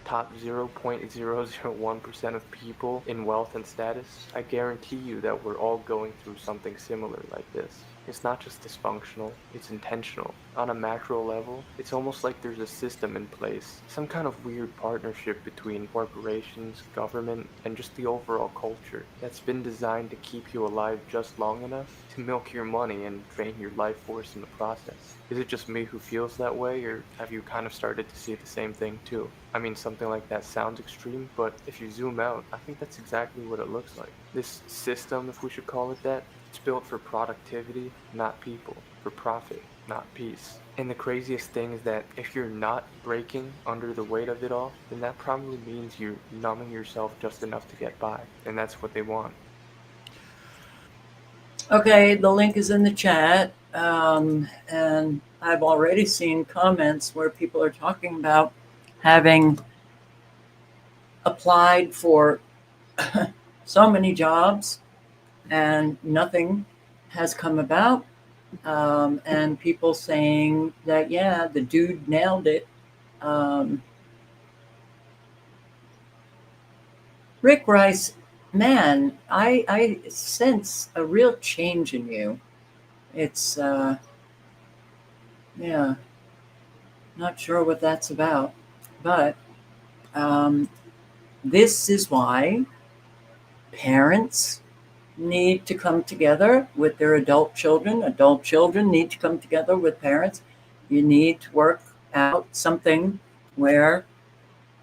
top 0.001% of people in wealth and status, I guarantee you that we're all going through something similar like this. It's not just dysfunctional, it's intentional. On a macro level, it's almost like there's a system in place, some kind of weird partnership between corporations, government, and just the overall culture that's been designed to keep you alive just long enough to milk your money and drain your life force in the process. Is it just me who feels that way, or have you kind of started to see the same thing too? I mean, something like that sounds extreme, but if you zoom out, I think that's exactly what it looks like. This system, if we should call it that, it's built for productivity, not people, for profit, not peace. And the craziest thing is that if you're not breaking under the weight of it all, then that probably means you're numbing yourself just enough to get by, and that's what they want. Okay, the link is in the chat, and I've already seen comments where people are talking about having applied for so many jobs and nothing has come about, and people saying that, yeah, the dude nailed it. Rick Rice, man, I sense a real change in you. It's, yeah, not sure what that's about, but this is why parents need to come together with their adult children. Adult children need to come together with parents. You need to work out something where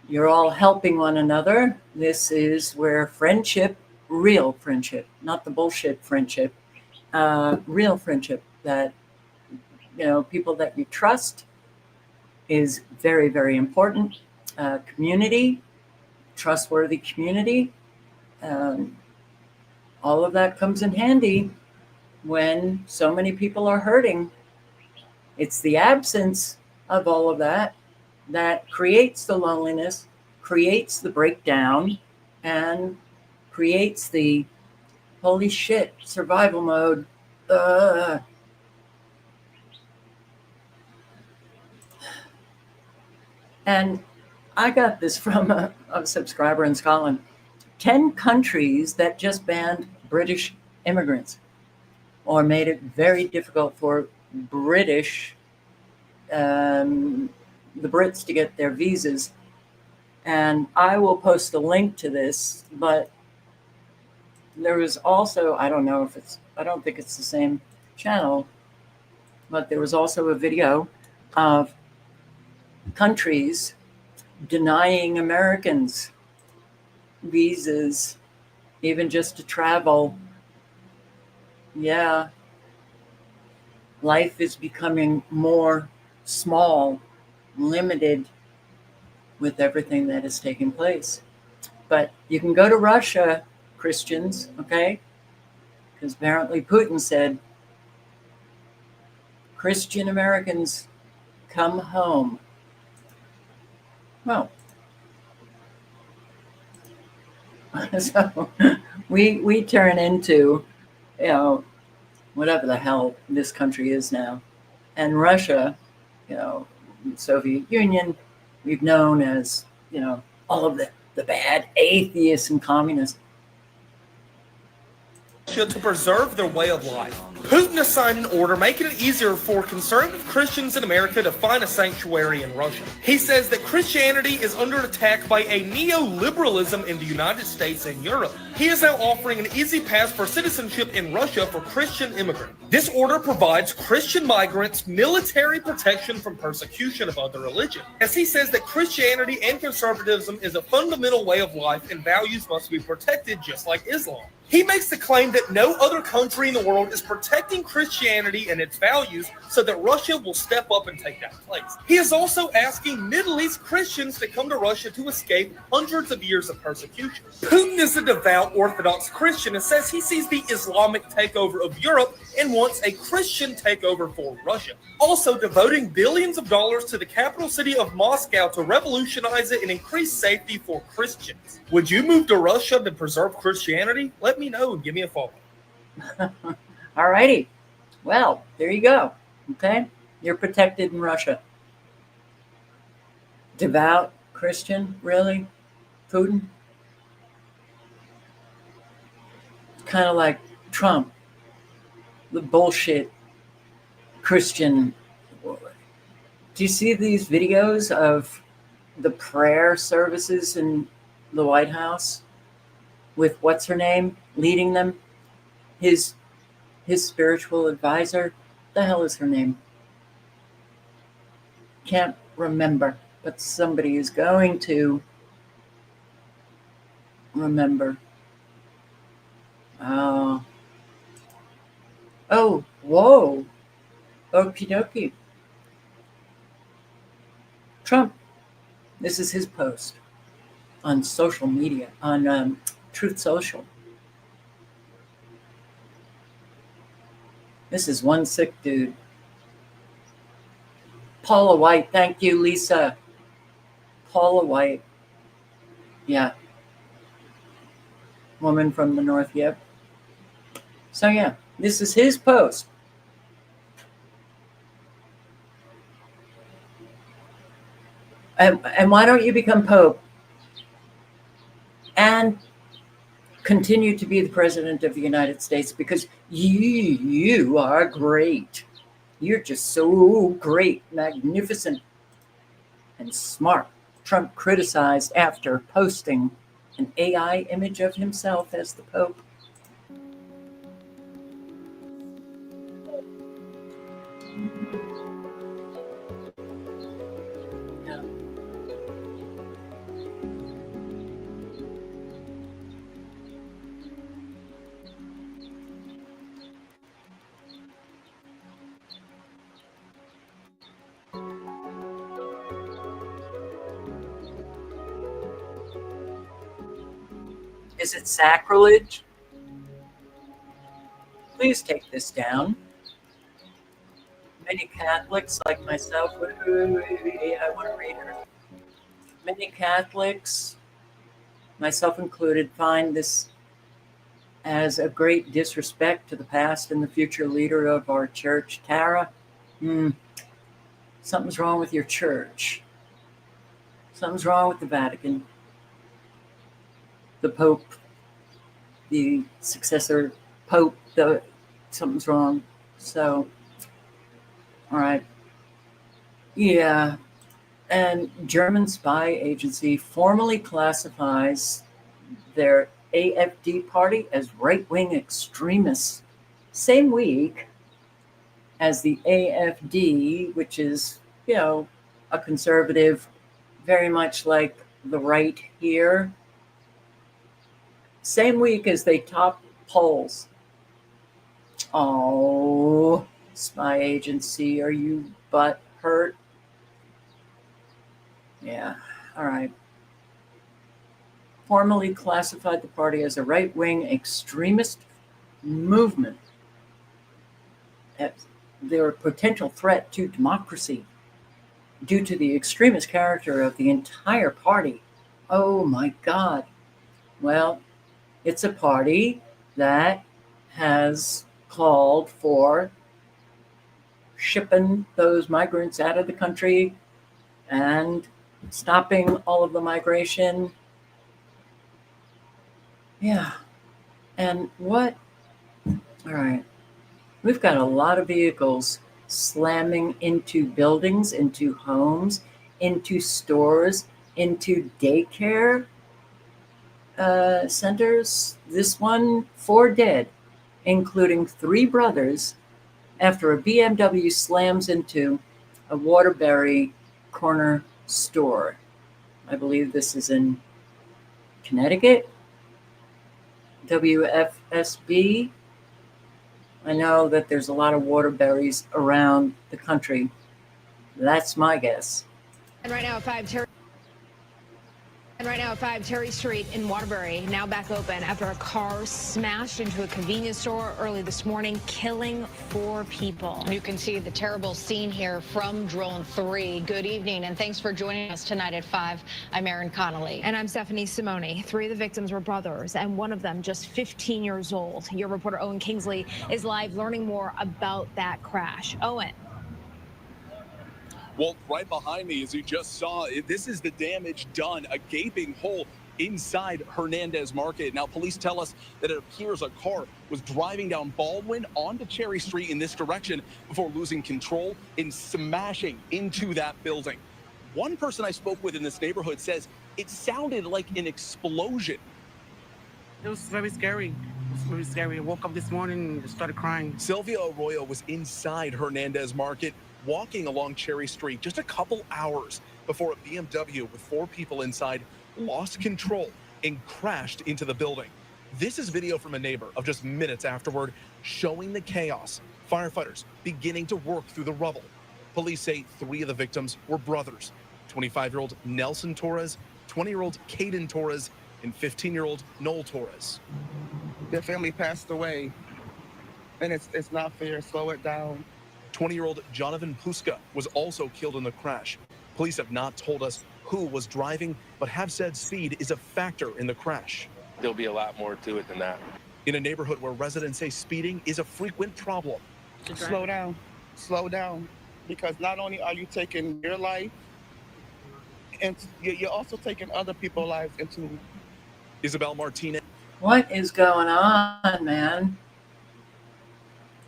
you're all helping one another. This is where friendship, real friendship, not the bullshit friendship, real friendship that, you know, people that you trust is very, very important. Community, trustworthy community. All of that comes in handy when so many people are hurting. It's the absence of all of that that creates the loneliness, creates the breakdown, and creates the holy shit survival mode. And I got this from a subscriber in Scotland. 10 countries that just banned British immigrants or made it very difficult for British, the Brits to get their visas. And I will post a link to this, but there was also, I don't think it's the same channel, but there was also a video of countries denying Americans visas, even just to travel. Yeah. Life is becoming more small, limited with everything that is taking place. But you can go to Russia, Christians, okay? because apparently Putin said, Christian Americans, come home. Well, so we turn into, whatever the hell this country is now. And Russia, Soviet Union, we've known as, all of the bad atheists and communists. To preserve their way of life. Putin signed an order making it easier for conservative Christians in America to find a sanctuary in Russia. He says that Christianity is under attack by a neoliberalism in the United States and Europe. He is now offering an easy pass for citizenship in Russia for Christian immigrants. This order provides Christian migrants military protection from persecution of other religions, as he says that Christianity and conservatism is a fundamental way of life and values must be protected just like Islam. He makes the claim that no other country in the world is protecting Christianity and its values, so that Russia will step up and take that place. He is also asking Middle East Christians to come to Russia to escape hundreds of years of persecution. Putin is a devout Orthodox Christian and says he sees the Islamic takeover of Europe and wants a Christian takeover for Russia. Also devoting billions of dollars to the capital city of Moscow to revolutionize it and increase safety for Christians. Would you move to Russia to preserve Christianity? Let me know and give me a follow. All righty. Well, there you go. Okay. You're protected in Russia. Devout Christian, really? Putin? Kind of like Trump. The bullshit Christian. Do you see these videos of the prayer services in the White House with what's her name leading them? His spiritual advisor. The hell is her name? Can't remember, but somebody is going to remember. Oh, whoa. Okie dokie. Trump. This is his post on social media, on Truth Social. This is one sick dude. Paula White. Thank you, Lisa. Paula White. Yeah. Woman from the North, yep. So yeah, this is his post. And why don't you become Pope and continue to be the President of the United States? Because you are great. You're just so great, magnificent, and smart. Trump criticized after posting an AI image of himself as the Pope. Yeah. Is it sacrilege? Please take this down. Many Catholics like myself, I want to read her. Many Catholics, myself included, find this as a great disrespect to the past and the future leader of our church. Tara, something's wrong with your church. Something's wrong with the Vatican. The Pope, the successor Pope, something's wrong. So, all right. Yeah. And German spy agency formally classifies their AfD party as right-wing extremists. Same week as the AfD, which is, a conservative, very much like the right here. Same week as they top polls. Oh, spy agency, are you butt hurt? Yeah, all right. Formally classified the party as a right-wing extremist movement. They're a potential threat to democracy due to the extremist character of the entire party. Oh my God. Well, it's a party that has called for shipping those migrants out of the country and stopping all of the migration. Yeah. And what? All right. We've got a lot of vehicles slamming into buildings, into homes, into stores, into daycare centers. This one, 4 dead, including 3 brothers, after a BMW slams into a Waterbury corner store. I believe this is in Connecticut. WFSB. I know that there's a lot of Waterburys around the country. That's my guess. And right now, 5 Terry Street in Waterbury now back open after a car smashed into a convenience store early this morning, killing 4 people. You can see the terrible scene here from Drone 3. Good evening, and thanks for joining us tonight at 5. I'm Erin Connolly. And I'm Stephanie Simone. 3 of the victims were brothers, and one of them just 15 years old. Your reporter Owen Kingsley is live learning more about that crash. Owen. Well, right behind me, as you just saw, this is the damage done, a gaping hole inside Hernandez Market. Now, police tell us that it appears a car was driving down Baldwin onto Cherry Street in this direction before losing control and smashing into that building. One person I spoke with in this neighborhood says it sounded like an explosion. It was very scary. It was very scary. I woke up this morning and started crying. Sylvia Arroyo was inside Hernandez Market, walking along Cherry Street just a couple hours before a BMW with 4 people inside lost control and crashed into the building. This is video from a neighbor of just minutes afterward, showing the chaos. Firefighters beginning to work through the rubble. Police say 3 of the victims were brothers: 25-year-old Nelson Torres, 20-year-old Caden Torres, and 15-year-old Noel Torres. Their family passed away, and it's not fair. Slow it down. 20-year-old Jonathan Puska was also killed in the crash. Police have not told us who was driving, but have said speed is a factor in the crash. There'll be a lot more to it than that. In a neighborhood where residents say speeding is a frequent problem. Slow down, because not only are you taking your life, and you're also taking other people's lives into. Isabel Martinez. What is going on, man?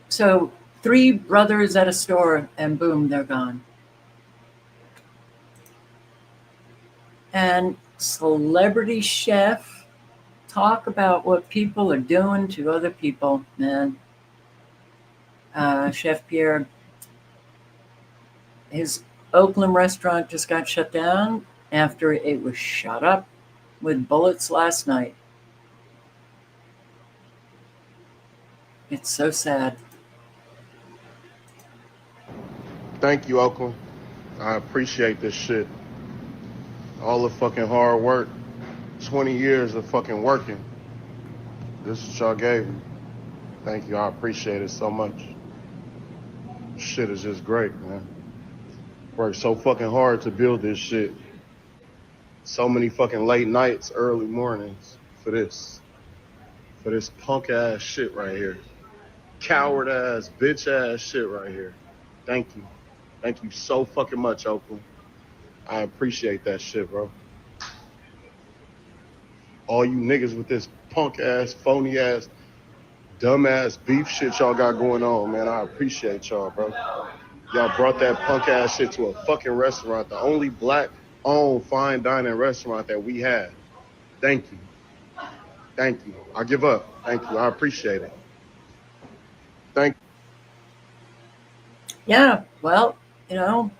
So 3 brothers at a store, and boom, they're gone. And celebrity chef, talk about what people are doing to other people, man. Chef Pierre, his Oakland restaurant just got shut down after it was shot up with bullets last night. It's so sad. Thank you, Oakland. I appreciate this shit. All the fucking hard work. 20 years of fucking working. This is what y'all gave me. Thank you. I appreciate it so much. Shit is just great, man. Worked so fucking hard to build this shit. So many fucking late nights, early mornings for this. For this punk ass shit right here. Coward ass, bitch ass shit right here. Thank you. Thank you so fucking much, Oakland. I appreciate that shit, bro. All you niggas with this punk ass, phony ass, dumb ass beef shit y'all got going on, man. I appreciate y'all, bro. Y'all brought that punk ass shit to a fucking restaurant, the only black owned fine dining restaurant that we had. Thank you. Thank you. I give up. Thank you. I appreciate it. Thank you. Yeah, well, you know,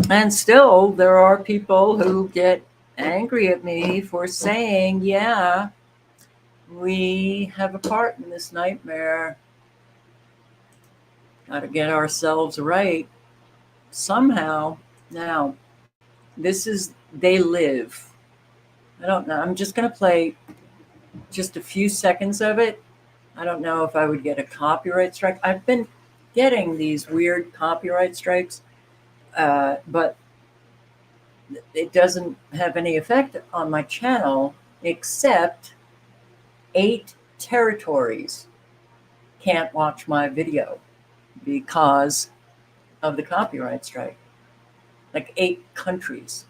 and still there are people who get angry at me for saying, yeah, we have a part in this nightmare. Got to get ourselves right somehow. Now, this is They Live. I don't know. I'm just going to play just a few seconds of it, I don't know if I would get a copyright strike. I've been getting these weird copyright strikes, but it doesn't have any effect on my channel except 8 territories can't watch my video because of the copyright strike. Like 8 countries.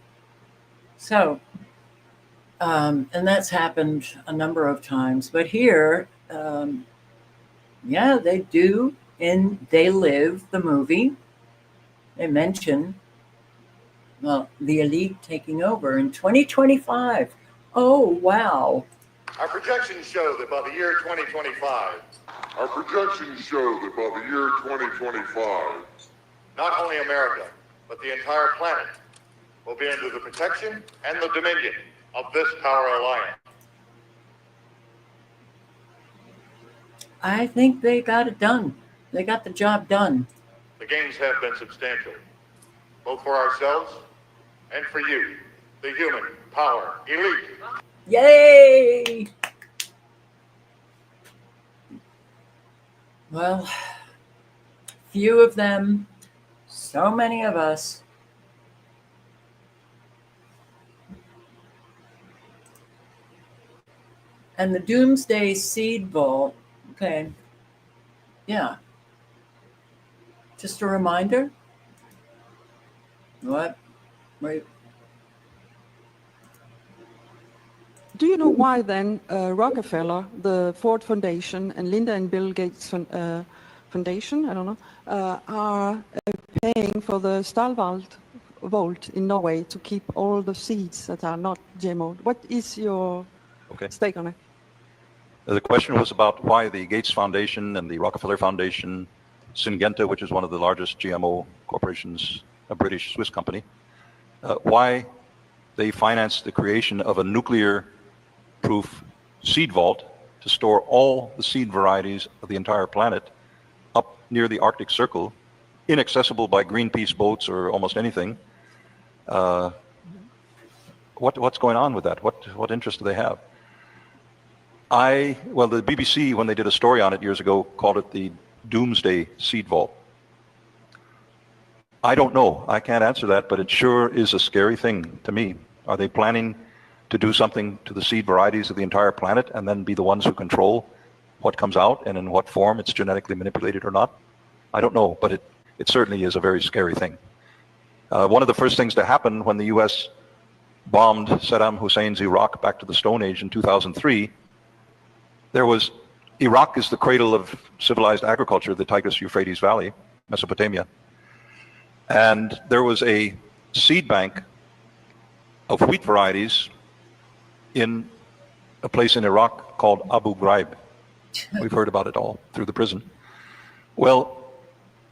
So, and that's happened a number of times. But here, yeah, they do. In They Live, the movie, they mention, well, the elite taking over in 2025. Oh, wow. Our projections show that by the year 2025, not only America, but the entire planet will be under the protection and the dominion of this power alliance. I think they got it done. They got the job done. The gains have been substantial, both for ourselves and for you, the human power elite. Yay! Well, few of them, so many of us. And the Doomsday Seed Vault, okay, yeah. Just a reminder. What? Wait. Do you know why then Rockefeller, the Ford Foundation, and Linda and Bill Gates Foundation, I don't know, are paying for the Stalwart Vault in Norway to keep all the seeds that are not GMO? What is your stake on it? The question was about why the Gates Foundation and the Rockefeller Foundation, Syngenta, which is one of the largest GMO corporations, a British Swiss company, why they financed the creation of a nuclear-proof seed vault to store all the seed varieties of the entire planet up near the Arctic Circle, inaccessible by Greenpeace boats or almost anything. What's going on with that? What interest do they have? Well, the BBC, when they did a story on it years ago, called it the Doomsday Seed Vault. I don't know. I can't answer that, but it sure is a scary thing to me. Are they planning to do something to the seed varieties of the entire planet and then be the ones who control what comes out and in what form it's genetically manipulated or not? I don't know, but it certainly is a very scary thing. One of the first things to happen when the U.S. bombed Saddam Hussein's Iraq back to the Stone Age in 2003, Iraq is the cradle of civilized agriculture, the Tigris-Euphrates Valley, Mesopotamia. And there was a seed bank of wheat varieties in a place in Iraq called Abu Ghraib. We've heard about it all through the prison. Well,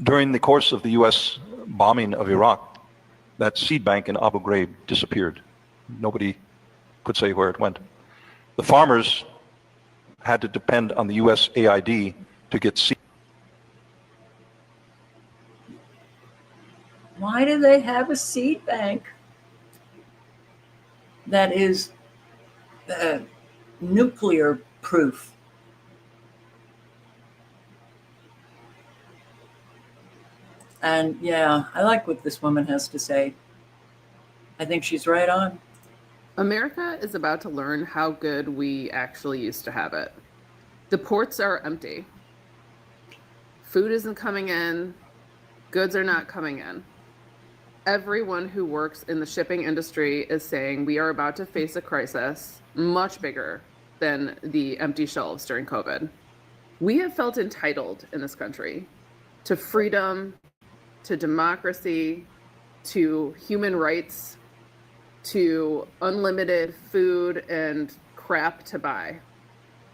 during the course of the U.S. bombing of Iraq, that seed bank in Abu Ghraib disappeared. Nobody could say where it went. The farmers had to depend on the U.S. AID to get seed. Why do they have a seed bank that is nuclear proof? And yeah, I like what this woman has to say. I think she's right on. America is about to learn how good we actually used to have it. The ports are empty. Food isn't coming in. Goods are not coming in. Everyone who works in the shipping industry is saying we are about to face a crisis much bigger than the empty shelves during COVID. We have felt entitled in this country to freedom, to democracy, to human rights, to unlimited food and crap to buy.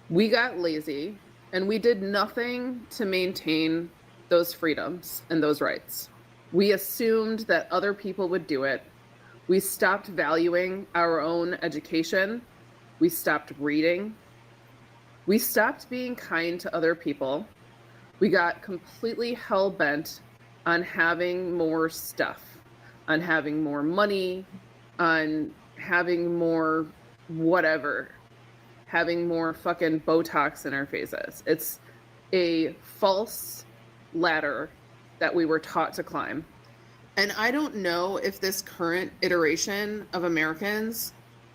We got lazy and we did nothing to maintain those freedoms and those rights. We assumed that other people would do it. We stopped valuing our own education. We stopped reading. We stopped being kind to other people. We got completely hell-bent on having more stuff, on having more money, on having more whatever. having more fucking Botox in our faces. It's a false ladder that we were taught to climb. And I don't know if this current iteration of Americans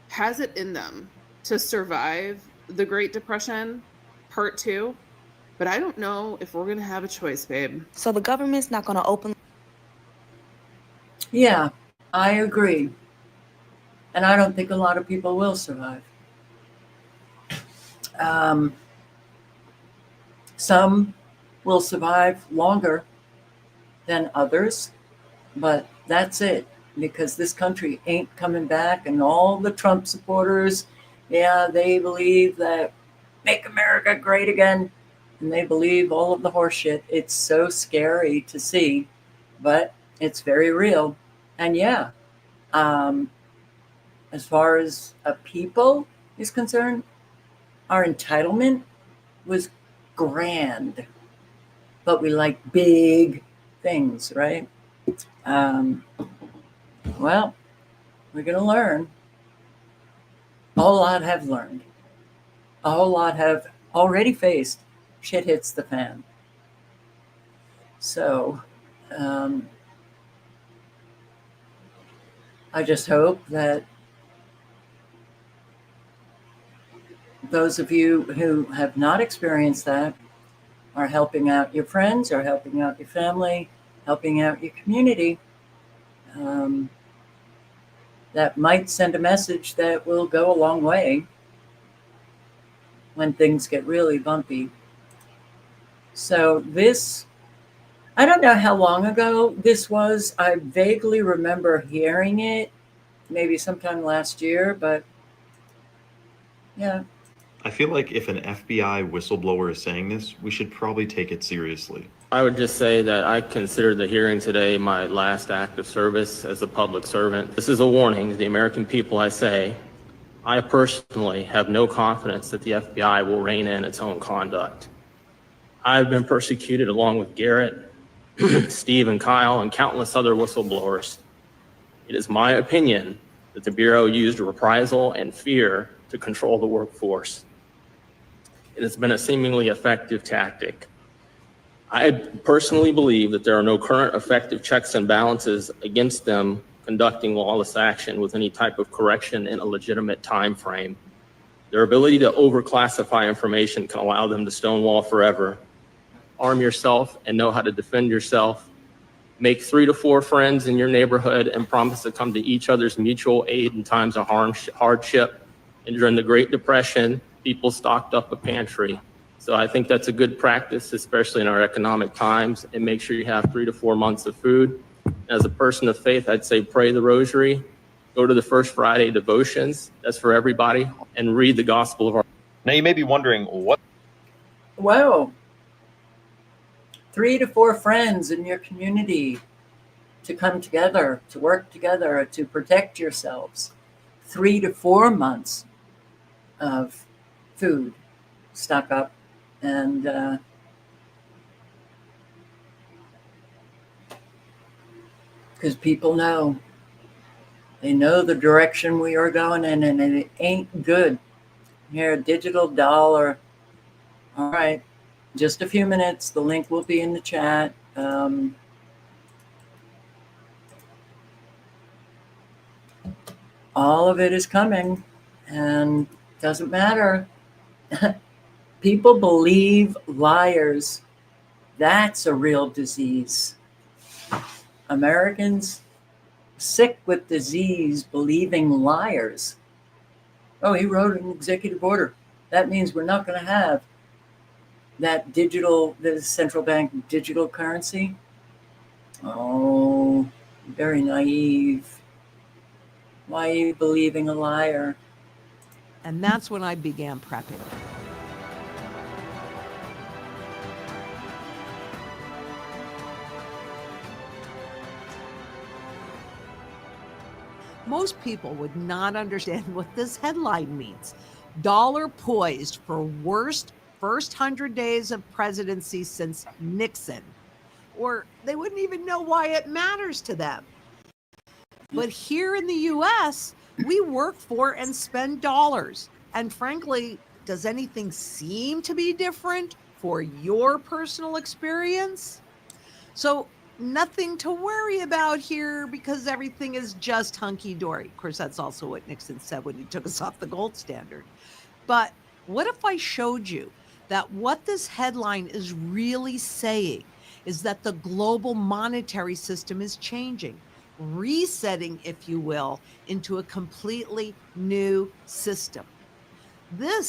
has it in them to survive the Great Depression, part 2. But I don't know if we're going to have a choice, babe. So the government's not going to open. Yeah, I agree. And I don't think a lot of people will survive. Some will survive longer than others, but that's it, because this country ain't coming back, and all the Trump supporters, yeah, they believe that make America great again, and they believe all of the horse shit. It's so scary to see, but it's very real. And yeah, as far as a people is concerned, our entitlement was grand, but we like big things, right? Well, we're going to learn. A whole lot have learned. A whole lot have already faced. Shit hits the fan. So, I just hope that those of you who have not experienced that are helping out your friends, are helping out your family, helping out your community. That might send a message that will go a long way when things get really bumpy. So this, I don't know how long ago this was. I vaguely remember hearing it, maybe sometime last year, but yeah. I feel like if an FBI whistleblower is saying this, we should probably take it seriously. I would just say that I consider the hearing today my last act of service as a public servant. This is a warning to the American people. I say, I personally have no confidence that the FBI will rein in its own conduct. I've been persecuted along with Garrett, Steve and Kyle, and countless other whistleblowers. It is my opinion that the Bureau used reprisal and fear to control the workforce. It has been a seemingly effective tactic. I personally believe that there are no current effective checks and balances against them conducting lawless action with any type of correction in a legitimate time frame. Their ability to overclassify information can allow them to stonewall forever. Arm yourself and know how to defend yourself. Make 3 to 4 friends in your neighborhood and promise to come to each other's mutual aid in times of hardship. And during the Great Depression, people stocked up a pantry. So I think that's a good practice, especially in our economic times, and make sure you have 3 to 4 months of food. As a person of faith, I'd say pray the rosary, go to the First Friday devotions, that's for everybody, and read the Gospel of our. Now you may be wondering what. Whoa. 3 to 4 friends in your community to come together, to work together, to protect yourselves. 3 to 4 months of food, stock up, and because people know, they know the direction we are going in, and it ain't good. Here, digital dollar. All right, just a few minutes. The link will be in the chat. All of it is coming, and doesn't matter. People believe liars. That's a real disease. Americans sick with disease, believing liars. Oh, he wrote an executive order. That means we're not going to have that digital, the central bank digital currency. Oh, very naive. Why are you believing a liar? And that's when I began prepping. Most people would not understand what this headline means. Dollar poised for worst first 100 days of presidency since Nixon. Or they wouldn't even know why it matters to them. But here in the US, we work for and spend dollars. And frankly, does anything seem to be different for your personal experience? So nothing to worry about here because everything is just hunky-dory. Of course, that's also what Nixon said when he took us off the gold standard. But what if I showed you that what this headline is really saying is that the global monetary system is changing, resetting, if you will, into a completely new system?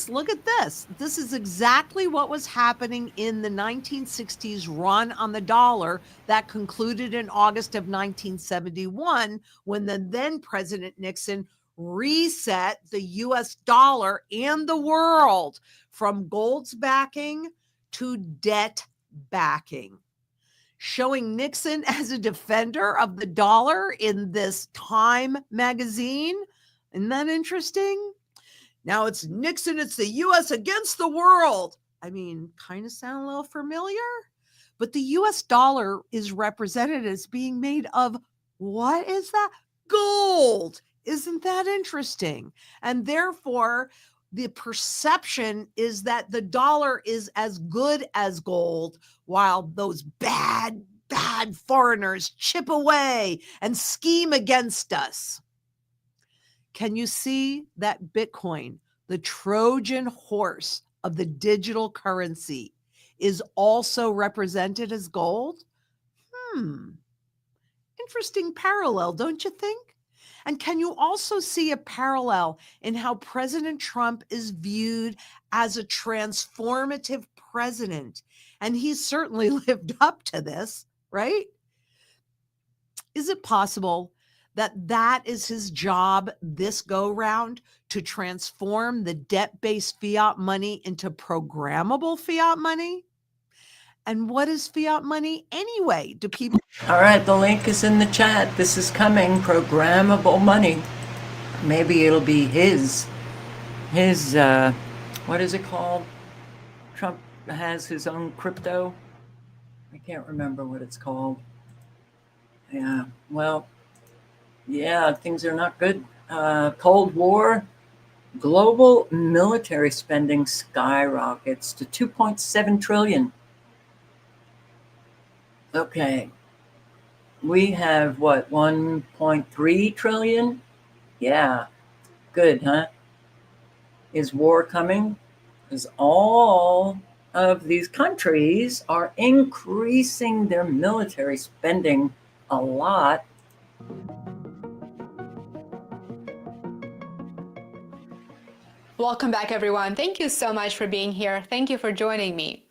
Look at this. This is exactly what was happening in the 1960s run on the dollar that concluded in August of 1971 when the then President Nixon reset the US dollar and the world from gold's backing to debt backing, showing Nixon as a defender of the dollar in this Time magazine. Isn't that interesting? Now it's Nixon, it's the US against the world. I mean, kind of sound a little familiar, but the US dollar is represented as being made of, what is that? Gold. Isn't that interesting? And therefore, the perception is that the dollar is as good as gold, while those bad foreigners chip away and scheme against us. Can you see that Bitcoin, the Trojan horse of the digital currency, is also represented as gold? Interesting parallel, don't you think? And can you also see a parallel in how President Trump is viewed as a transformative president? And he's certainly lived up to this, right? Is it possible that is his job this go round, to transform the debt-based fiat money into programmable fiat money? And what is fiat money anyway? Do people... All right, the link is in the chat. This is coming, programmable money. Maybe it'll be his, what is it called? Trump has his own crypto. I can't remember what it's called. Yeah, well, yeah, things are not good. Cold War, global military spending skyrockets to 2.7 trillion. Okay. We have what, 1.3 trillion? Yeah. Good, huh? Is war coming? Because all of these countries are increasing their military spending a lot. Welcome back, everyone. Thank you so much for being here. Thank you for joining me.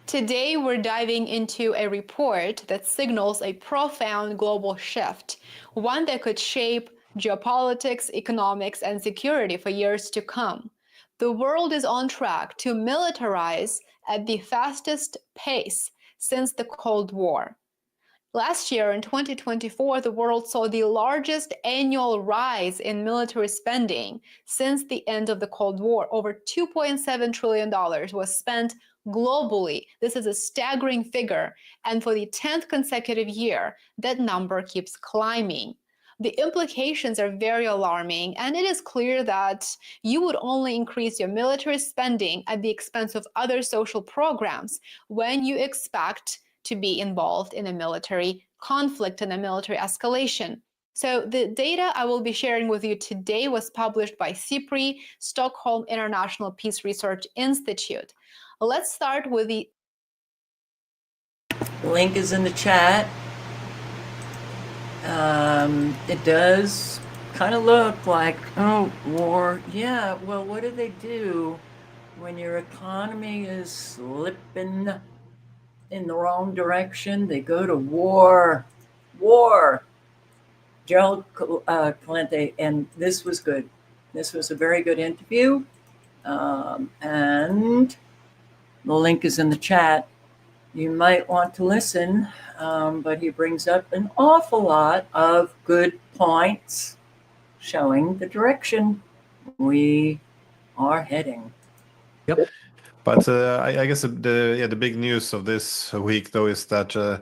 Today, we're diving into a report that signals a profound global shift, one that could shape geopolitics, economics, and security for years to come. The world is on track to militarize at the fastest pace since the Cold War. Last year, in 2024, the world saw the largest annual rise in military spending since the end of the Cold War. Over $2.7 trillion was spent globally. This is a staggering figure, and for the 10th consecutive year, that number keeps climbing. The implications are very alarming, and it is clear that you would only increase your military spending at the expense of other social programs when you expect to be involved in a military conflict and a military escalation. So the data I will be sharing with you today was published by SIPRI, Stockholm International Peace Research Institute. Let's start with the link is in the chat. It does kind of look like, oh, war. Yeah, well, what do they do when your economy is slipping in the wrong direction? They go to war. Gerald, Celente, and this was good. This was a very good interview. And the link is in the chat. You might want to listen, but he brings up an awful lot of good points showing the direction we are heading. Yep. But I guess the big news of this week, though, is that,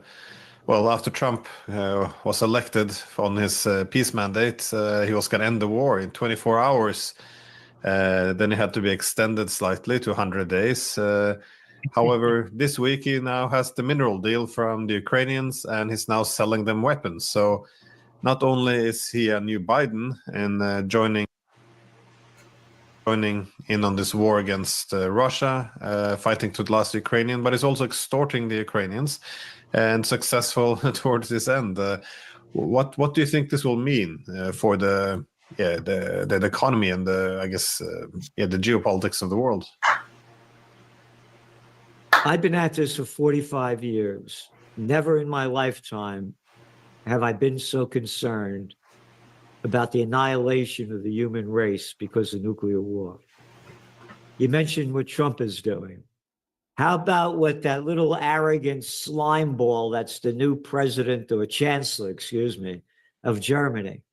after Trump was elected on his peace mandate, he was going to end the war in 24 hours. Then it had to be extended slightly to 100 days. However, this week he now has the mineral deal from the Ukrainians, and he's now selling them weapons. So not only is he a new Biden and joining in on this war against Russia, fighting to the last Ukrainian, but he's also extorting the Ukrainians and successful towards this end. What do you think this will mean for the economy and the geopolitics of the world? I've been at this for 45 years. Never in my lifetime have I been so concerned about the annihilation of the human race because of nuclear war. You mentioned what Trump is doing. How about what that little arrogant slime ball that's the new president or chancellor, excuse me, of Germany,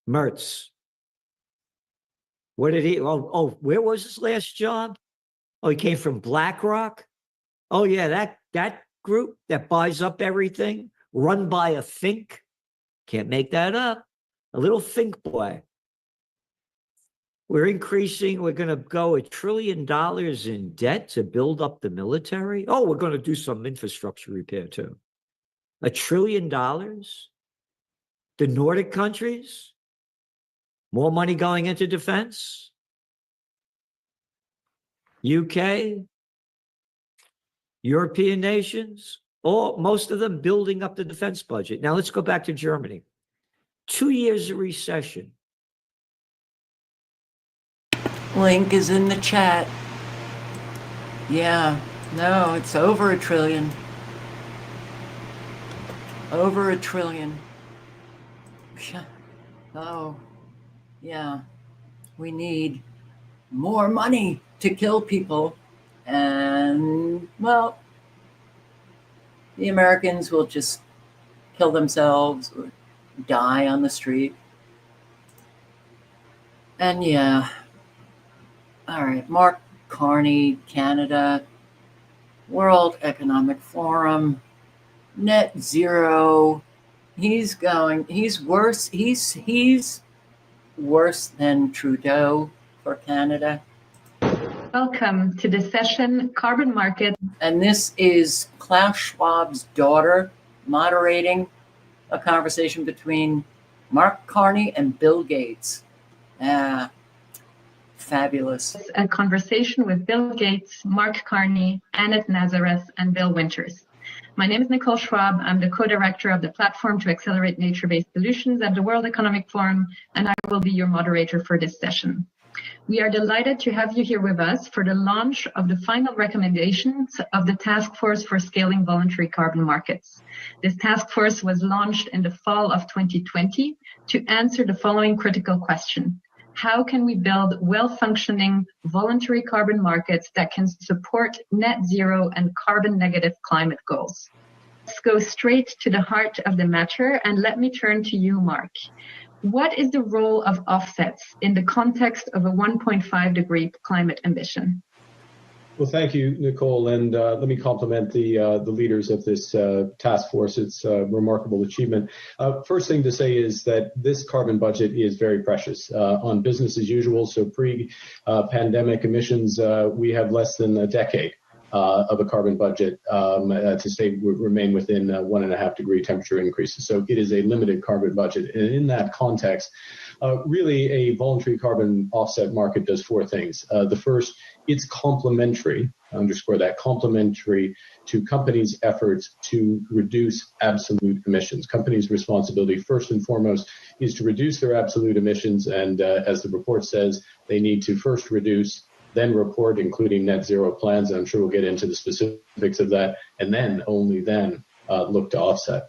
Merz? What did he, where was his last job? Oh, he came from BlackRock? Oh yeah, that group that buys up everything, run by a think. Can't make that up. A little think boy. We're going to go $1 trillion in debt to build up the military. Oh, we're going to do some infrastructure repair too. $1 trillion? The Nordic countries? More money going into defense? UK? European nations? Most of them building up the defense budget. Now let's go back to Germany. 2 years of recession. Link is in the chat. Yeah, no, it's over $1 trillion. Over $1 trillion. Oh, yeah. We need more money to kill people. And, well, the Americans will just kill themselves or die on the street. And yeah. All right, Mark Carney, Canada, World Economic Forum, net zero. He's worse. He's worse than Trudeau for Canada. Welcome to the session, Carbon Market. And this is Klaus Schwab's daughter moderating a conversation between Mark Carney and Bill Gates. Fabulous. A conversation with Bill Gates, Mark Carney, Annette Nazareth, and Bill Winters. My name is Nicole Schwab. I'm the co-director of the Platform to Accelerate Nature-Based Solutions at the World Economic Forum, and I will be your moderator for this session. We are delighted to have you here with us for the launch of the final recommendations of the Task Force for Scaling Voluntary Carbon Markets. This task force was launched in the fall of 2020 to answer the following critical question. How can we build well-functioning voluntary carbon markets that can support net zero and carbon negative climate goals? Let's go straight to the heart of the matter, and let me turn to you, Mark. What is the role of offsets in the context of a 1.5 degree climate ambition? Well, thank you, Nicole, and let me compliment the leaders of this task force. It's a remarkable achievement. First thing to say is that this carbon budget is very precious. On business as usual, so pre-pandemic emissions, we have less than a decade of a carbon budget to remain within 1.5 degree temperature increases. So it is a limited carbon budget. And in that context, really a voluntary carbon offset market does four things. The first, it's complementary, underscore that, complementary to companies' efforts to reduce absolute emissions. Companies' responsibility, first and foremost, is to reduce their absolute emissions. And as the report says, they need to first reduce, then report, including net zero plans. And I'm sure we'll get into the specifics of that. And then, only then, look to offset.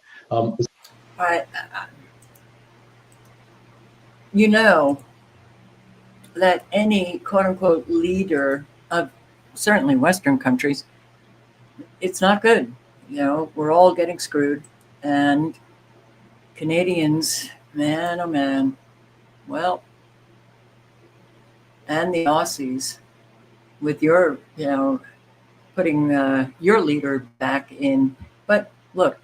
You know that any quote-unquote leader of certainly Western countries, it's not good. You know, we're all getting screwed. And Canadians, man, oh man, well, and the Aussies, with your, putting your leader back in. But look,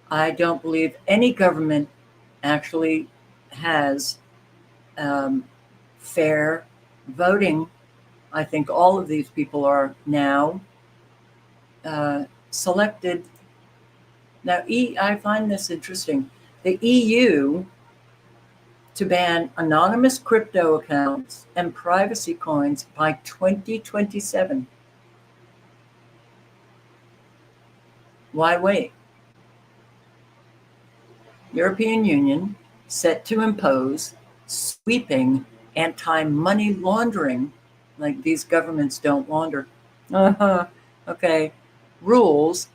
I don't believe any government actually has fair voting. I think all of these people are now selected. Now, I find this interesting. The EU to ban anonymous crypto accounts and privacy coins by 2027. Why wait? European Union set to impose sweeping anti-money laundering, like these governments don't launder, okay, rules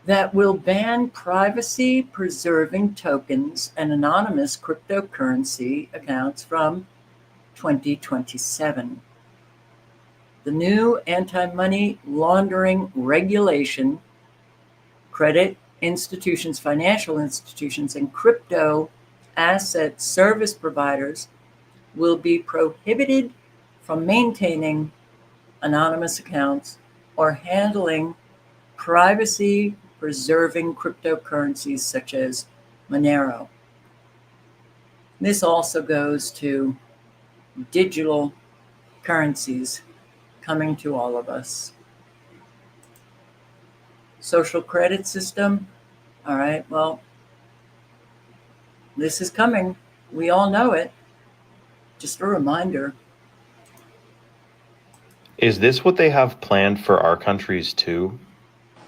that will ban privacy-preserving tokens and anonymous cryptocurrency accounts from 2027. The new anti-money laundering regulation, credit institutions, financial institutions, and crypto asset service providers will be prohibited from maintaining anonymous accounts or handling privacy-preserving cryptocurrencies such as Monero. This also goes to digital currencies coming to all of us. Social credit system. All right, well, this is coming. We all know it. Just a reminder. Is this what they have planned for our countries too?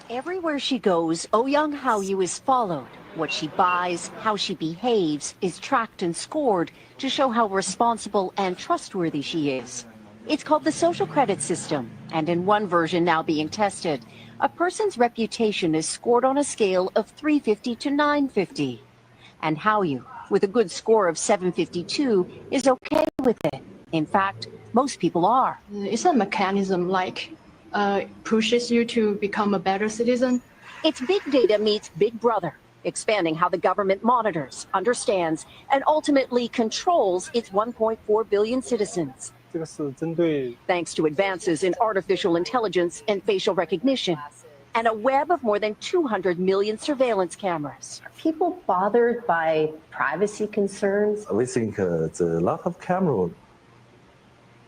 Everywhere she goes, Ouyang Haoyu is followed. What she buys, how she behaves, is tracked and scored to show how responsible and trustworthy she is. It's called the social credit system, and in one version now being tested, a person's reputation is scored on a scale of 350 to 950. And Haoyu, with a good score of 752, is okay with it. In fact, most people are. It's a mechanism like pushes you to become a better citizen. It's big data meets Big Brother, expanding how the government monitors, understands, and ultimately controls its 1.4 billion citizens. Thanks to advances in artificial intelligence and facial recognition, and a web of more than 200 million surveillance cameras. Are people bothered by privacy concerns? We think the lot of camera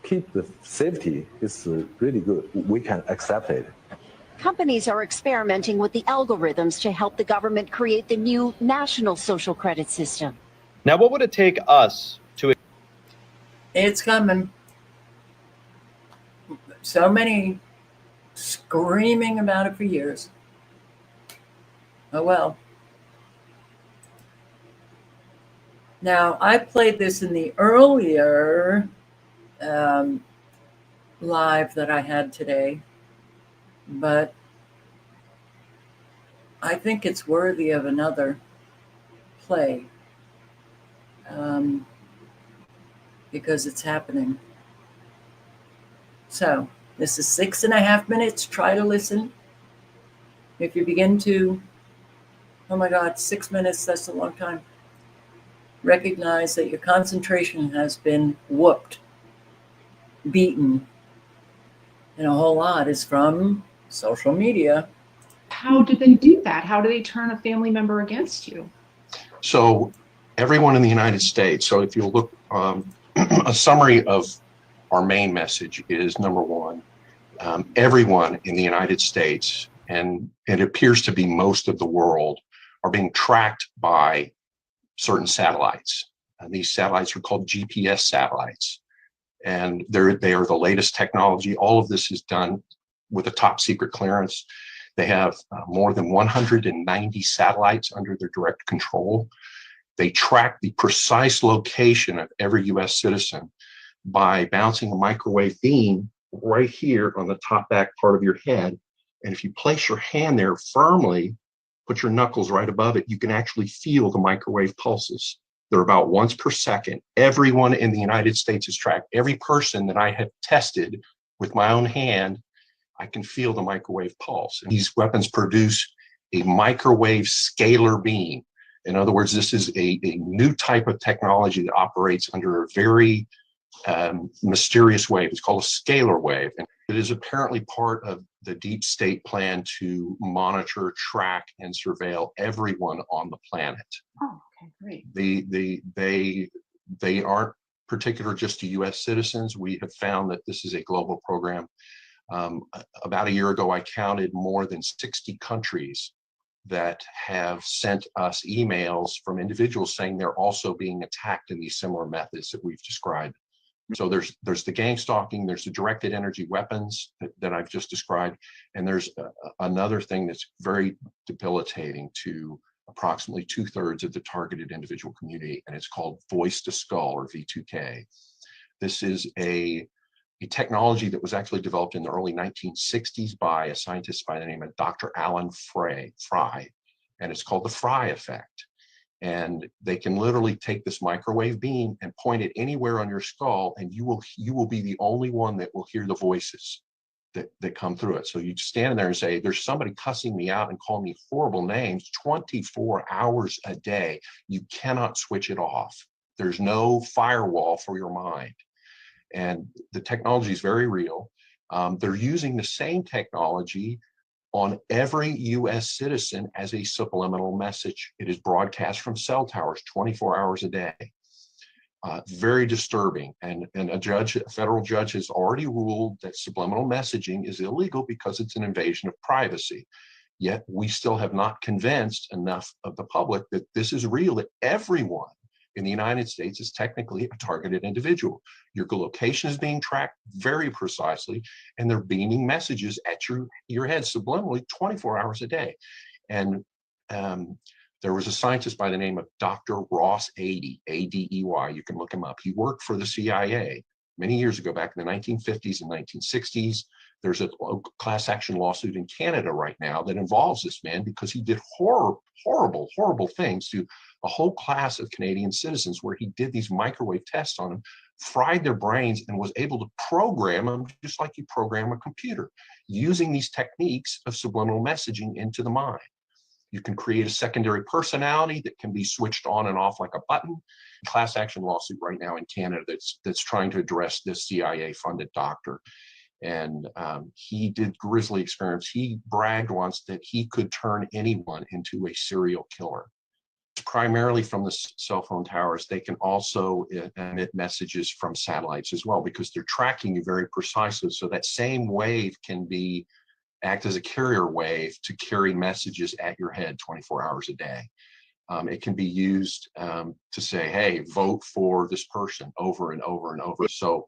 keep the safety is really good. We can accept it. Companies are experimenting with the algorithms to help the government create the new national social credit system. Now, what would it take us to... It's coming. So many screaming about it for years. Oh well. Now, I played this in the earlier live that I had today, but I think it's worthy of another play because it's happening. So this is 6.5 minutes. Try to listen. If you begin to, oh my God, 6 minutes, that's a long time. Recognize that your concentration has been whooped, beaten, and a whole lot is from social media. How do they do that? How do they turn a family member against you? So everyone in the United States, so if you look, a summary of our main message is, number one, everyone in the United States, and it appears to be most of the world, are being tracked by certain satellites. And these satellites are called GPS satellites. And they are the latest technology. All of this is done with a top secret clearance. They have more than 190 satellites under their direct control. They track the precise location of every US citizen by bouncing a microwave beam right here on the top back part of your head. And if you place your hand there firmly, put your knuckles right above it, you can actually feel the microwave pulses. They're about once per second. Everyone in the United States is tracked. Every person that I have tested with my own hand, I can feel the microwave pulse. And these weapons produce a microwave scalar beam. In other words, this is a new type of technology that operates under a very mysterious wave. It's called a scalar wave. And it is apparently part of the deep state plan to monitor, track, and surveil everyone on the planet. Oh, okay, great. They aren't particular just to US citizens. We have found that this is a global program. About a year ago, I counted more than 60 countries that have sent us emails from individuals saying they're also being attacked in these similar methods that we've described. So there's the gang stalking, there's the directed energy weapons that I've just described, and there's another thing that's very debilitating to approximately 2/3 of the targeted individual community, and it's called voice to skull, or V2K. This is a technology that was actually developed in the early 1960s by a scientist by the name of Dr. Alan Fry, and it's called the Fry effect. And they can literally take this microwave beam and point it anywhere on your skull, and you will be the only one that will hear the voices that come through it. So you stand there and say, there's somebody cussing me out and calling me horrible names 24 hours a day. You cannot switch it off. There's no firewall for your mind. And the technology is very real. They're using the same technology on every US citizen as a subliminal message. It is broadcast from cell towers 24 hours a day. Very disturbing. And a federal judge has already ruled that subliminal messaging is illegal because it's an invasion of privacy. Yet we still have not convinced enough of the public that this is real, that everyone in the United States is technically a targeted individual. Your location is being tracked very precisely, and they're beaming messages at your head subliminally 24 hours a day. And there was a scientist by the name of Dr. Ross Adey, A-D-E-Y, you can look him up. He worked for the CIA many years ago, back in the 1950s and 1960s. There's a class action lawsuit in Canada right now that involves this man because he did horrible things to a whole class of Canadian citizens, where he did these microwave tests on them, fried their brains, and was able to program them just like you program a computer, using these techniques of subliminal messaging into the mind. You can create a secondary personality that can be switched on and off like a button. Class action lawsuit right now in Canada that's trying to address this CIA-funded doctor. And he did grisly experiments. He bragged once that he could turn anyone into a serial killer. Primarily from the cell phone towers. They can also emit messages from satellites as well, because they're tracking you very precisely. So that same wave can act as a carrier wave to carry messages at your head 24 hours a day. It can be used to say, hey, vote for this person over and over and over. So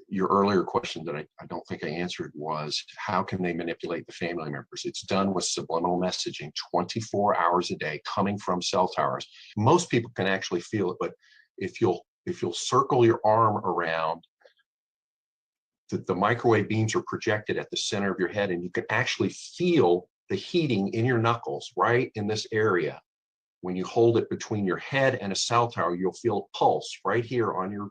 your earlier question that I don't think I answered was, how can they manipulate the family members? It's done with subliminal messaging 24 hours a day coming from cell towers. Most people can actually feel it, but if you'll circle your arm around, the microwave beams are projected at the center of your head, and you can actually feel the heating in your knuckles right in this area. When you hold it between your head and a cell tower, you'll feel a pulse right here on your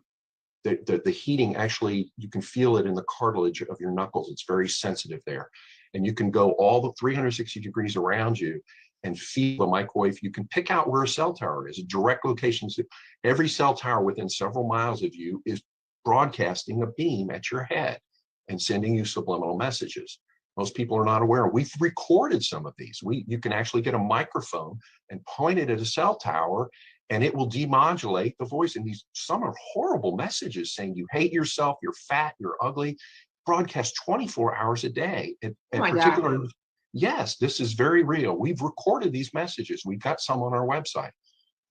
the heating. Actually, you can feel it in the cartilage of your knuckles. It's very sensitive there. And you can go all the 360 degrees around you and feel the microwave. You can pick out where a cell tower is. Direct locations. Every cell tower within several miles of you is broadcasting a beam at your head and sending you subliminal messages. Most people are not aware. We've recorded some of these. You can actually get a microphone and point it at a cell tower, and it will demodulate the voice. And some are horrible messages saying you hate yourself, you're fat, you're ugly, broadcast 24 hours a day. God. Yes, this is very real. We've recorded these messages. We've got some on our website.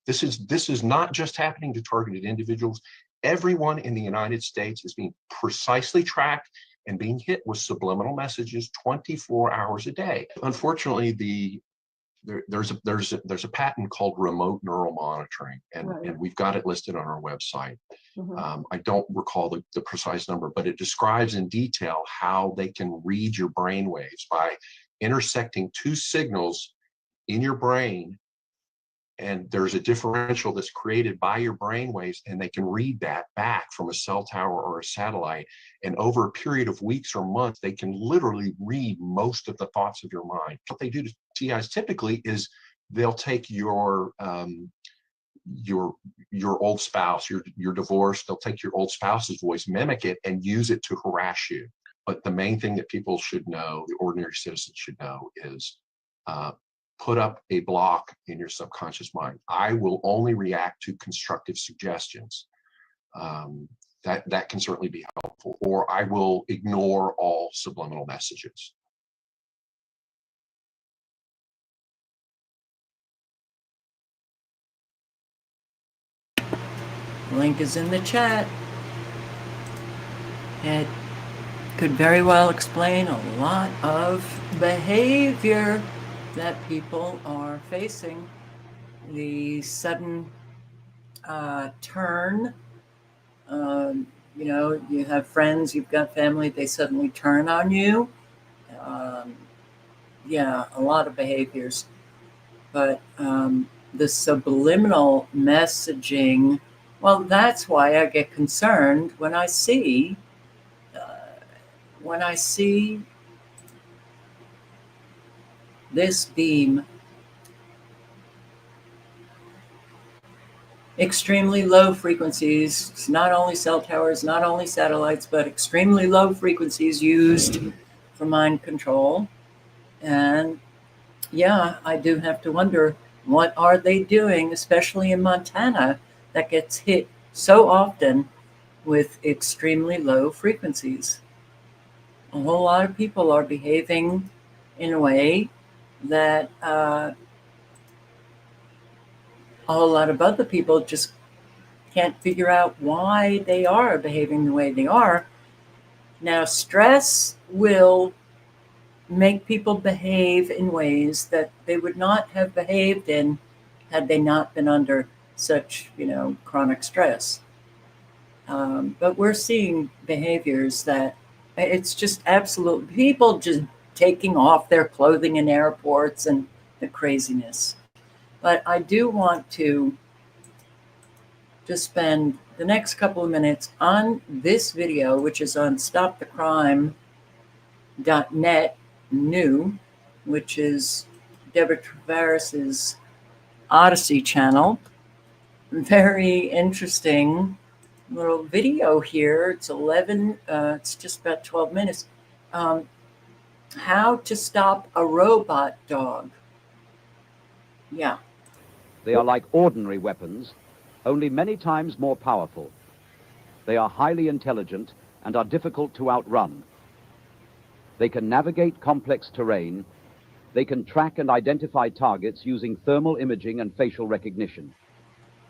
This is not just happening to targeted individuals. Everyone in the United States is being precisely tracked and being hit with subliminal messages 24 hours a day. Unfortunately, there's a patent called remote neural monitoring, and we've got it listed on our website. I don't recall the precise number, but it describes in detail how they can read your brain waves by intersecting two signals in your brain. And there's a differential that's created by your brain waves, and they can read that back from a cell tower or a satellite. And over a period of weeks or months, they can literally read most of the thoughts of your mind. What they do to TIs typically is they'll take your old spouse, you're divorced, they'll take your old spouse's voice, mimic it, and use it to harass you. But the main thing that people should know, the ordinary citizens should know, is put up a block in your subconscious mind. I will only react to constructive suggestions. that can certainly be helpful. Or I will ignore all subliminal messages. Link is in the chat. It could very well explain a lot of behavior that people are facing. The sudden turn, you know, you have friends, you've got family, they suddenly turn on you. Yeah, a lot of behaviors. But the subliminal messaging, well, that's why I get concerned when I see this beam extremely low frequencies. It's not only cell towers, not only satellites, but extremely low frequencies used for mind control. And yeah, I do have to wonder, what are they doing, especially in Montana, that gets hit so often with extremely low frequencies? A whole lot of people are behaving in a way that a whole lot of other people just can't figure out why they are behaving the way they are. Now, stress will make people behave in ways that they would not have behaved in had they not been under such, you know, chronic stress. But we're seeing behaviors that it's just absolute, people just taking off their clothing in airports and the craziness. But I do want to just spend the next couple of minutes on this video, which is on stopthecrime.net new, which is Deborah Tavares's Odyssey channel. Very interesting little video here. It's it's just about 12 minutes. How to stop a robot dog. Yeah. They are like ordinary weapons, only many times more powerful. They are highly intelligent and are difficult to outrun. They can navigate complex terrain. They can track and identify targets using thermal imaging and facial recognition.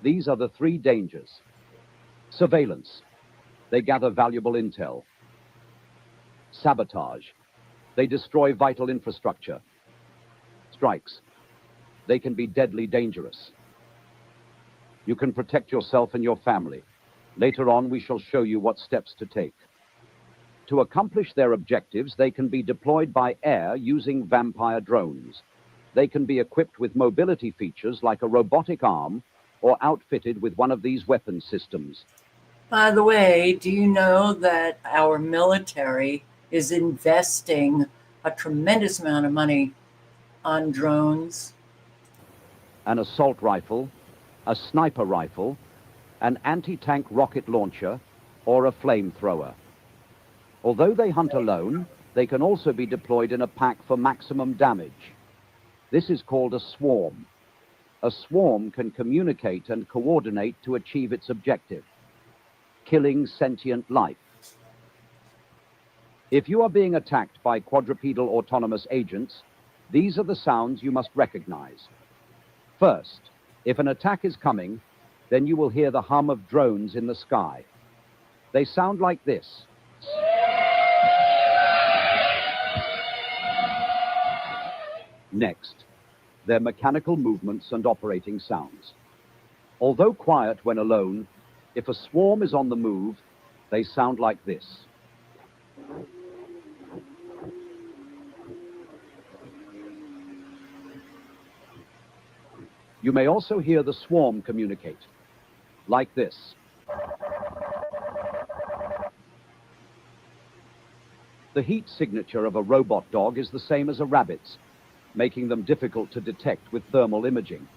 These are the three dangers. Surveillance. They gather valuable intel. Sabotage. They destroy vital infrastructure. Strikes. They can be deadly dangerous. You can protect yourself and your family. Later on, we shall show you what steps to take. To accomplish their objectives, they can be deployed by air using vampire drones. They can be equipped with mobility features like a robotic arm or outfitted with one of these weapon systems. By the way, do you know that our military is investing a tremendous amount of money on drones? An assault rifle, a sniper rifle, an anti-tank rocket launcher, or a flamethrower. Although they hunt alone, they can also be deployed in a pack for maximum damage. This is called a swarm. A swarm can communicate and coordinate to achieve its objective, killing sentient life. If you are being attacked by quadrupedal autonomous agents, these are the sounds you must recognize. First, if an attack is coming, then you will hear the hum of drones in the sky. They sound like this. Next, their mechanical movements and operating sounds. Although quiet when alone, if a swarm is on the move, they sound like this. You may also hear the swarm communicate, like this. The heat signature of a robot dog is the same as a rabbit's, making them difficult to detect with thermal imaging.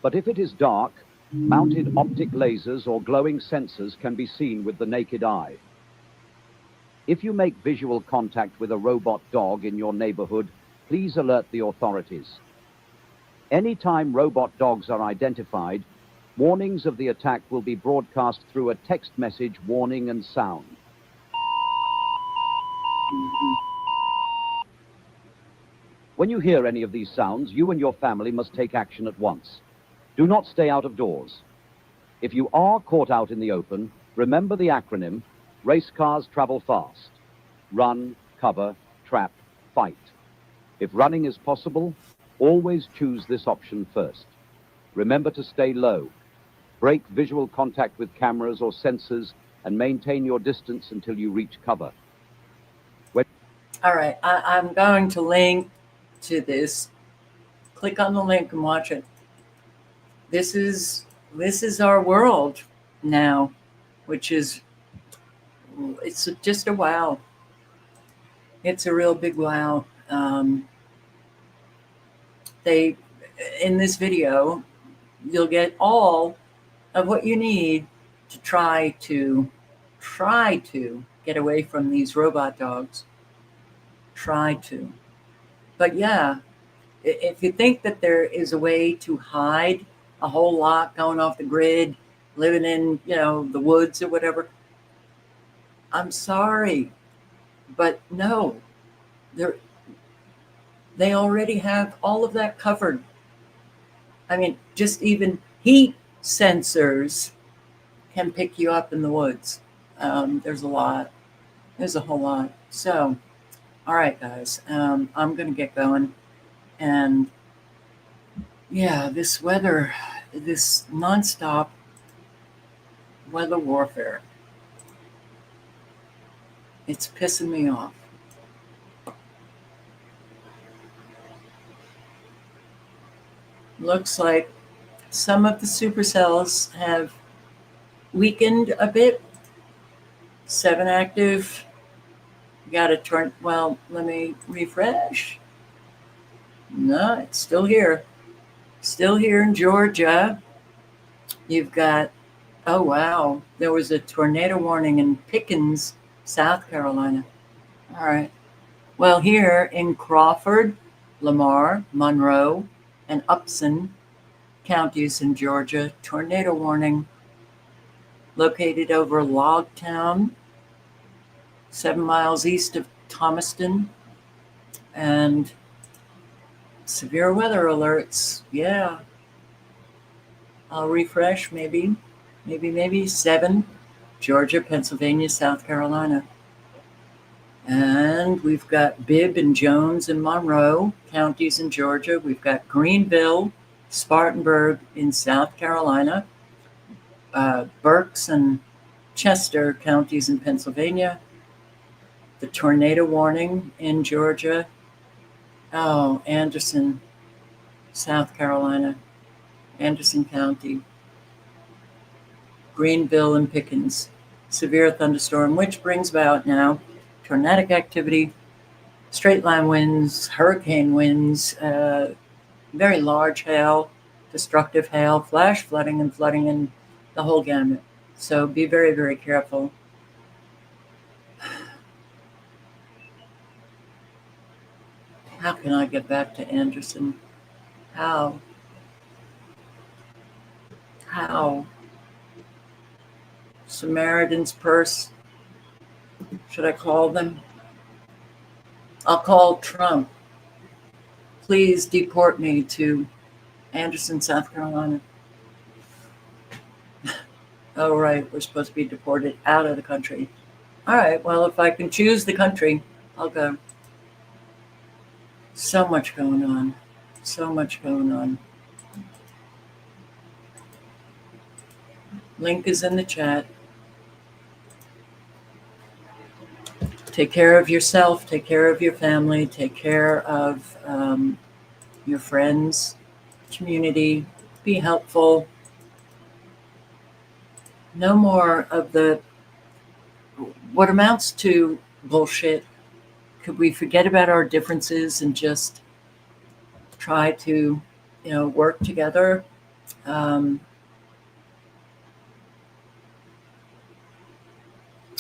But if it is dark, mounted optic lasers or glowing sensors can be seen with the naked eye. If you make visual contact with a robot dog in your neighborhood, please alert the authorities. Anytime robot dogs are identified, Warnings of the attack will be broadcast through a text message, warning and sound. When you hear any of these sounds, you and your family must take action at once. Do not stay out of doors. If you are caught out in the open, remember the acronym, race cars travel fast. Run, cover, trap, fight. If running is possible, always choose this option first. Remember to stay low. Break visual contact with cameras or sensors and maintain your distance until you reach cover. All right, I'm going to link to this. Click on the link and watch it. This is our world now, which is, it's just a wow. It's a real big wow. In this video, you'll get all of what you need to try to get away from these robot dogs. Try to. But yeah, if you think that there is a way to hide a whole lot going off the grid, living in, the woods or whatever, I'm sorry, but no, they already have all of that covered. I mean, just even heat sensors can pick you up in the woods. There's a lot. There's a whole lot. So, all right, guys, I'm going to get going. And yeah, this weather, this nonstop weather warfare, it's pissing me off. Looks like some of the supercells have weakened a bit. 7 active. Got to turn, well, let me refresh. No, it's still here. Still here in Georgia. You've got, oh wow, there was a tornado warning in Pickens, South Carolina. All right. Well, here in Crawford, Lamar, Monroe, and Upson counties in Georgia, tornado warning located over Logtown, 7 miles east of Thomaston, and severe weather alerts. Yeah. I'll refresh, maybe 7, Georgia, Pennsylvania, South Carolina. And we've got Bibb and Jones and Monroe counties in Georgia. We've got Greenville, Spartanburg in South Carolina, Berks and Chester counties in Pennsylvania, the tornado warning in Georgia. Oh, Anderson, South Carolina, Anderson County, Greenville and Pickens, severe thunderstorm, which brings about now tornadic activity, straight line winds, hurricane winds, very large hail, destructive hail, flash flooding and flooding in the whole gamut. So be very, very careful. How can I get back to Anderson? How? Samaritan's Purse. Should I call them? I'll call Trump. Please deport me to Anderson, South Carolina. Oh, right. We're supposed to be deported out of the country. All right. Well, if I can choose the country, I'll go. So much going on. So much going on. Link is in the chat. Take care of yourself. Take care of your family. Take care of your friends, community. Be helpful. No more of what amounts to bullshit. Could we forget about our differences and just try to, work together?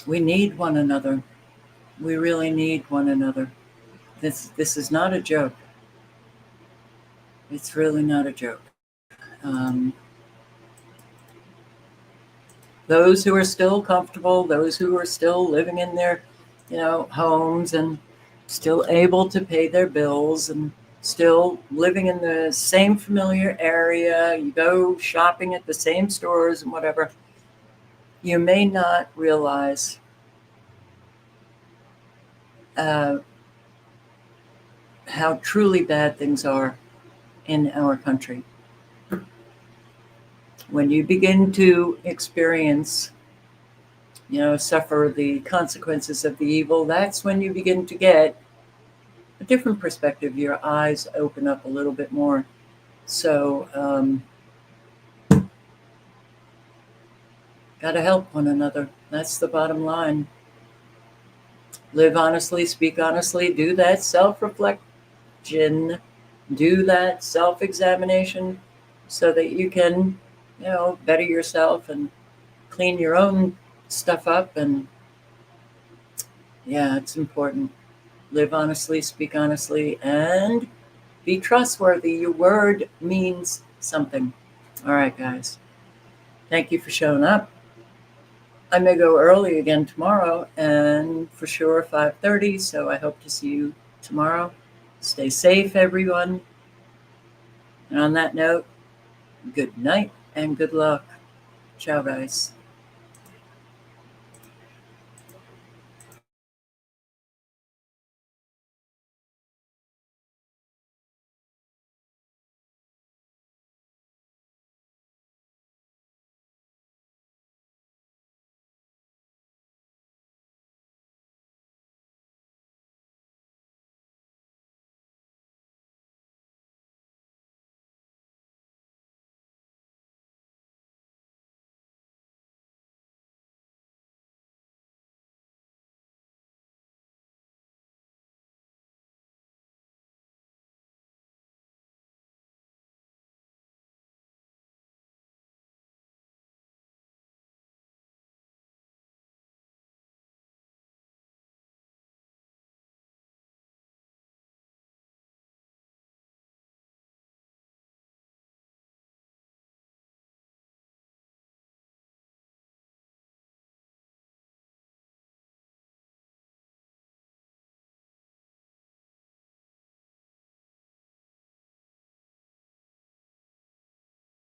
We need one another. We really need one another. This is not a joke. It's really not a joke. those who are still comfortable, those who are still living in their, homes and still able to pay their bills and still living in the same familiar area, you go shopping at the same stores and whatever, you may not realize how truly bad things are in our country. When you begin to experience, suffer the consequences of the evil, that's when you begin to get a different perspective. Your eyes open up a little bit more. So, gotta help one another. That's the bottom line. Live honestly, speak honestly, do that self-reflection, do that self-examination so that you can, better yourself and clean your own stuff up. And yeah, it's important. Live honestly, speak honestly, and be trustworthy. Your word means something. All right, guys. Thank you for showing up. I may go early again tomorrow, and for sure 5:30, so I hope to see you tomorrow. Stay safe, everyone. And on that note, good night and good luck. Ciao, guys.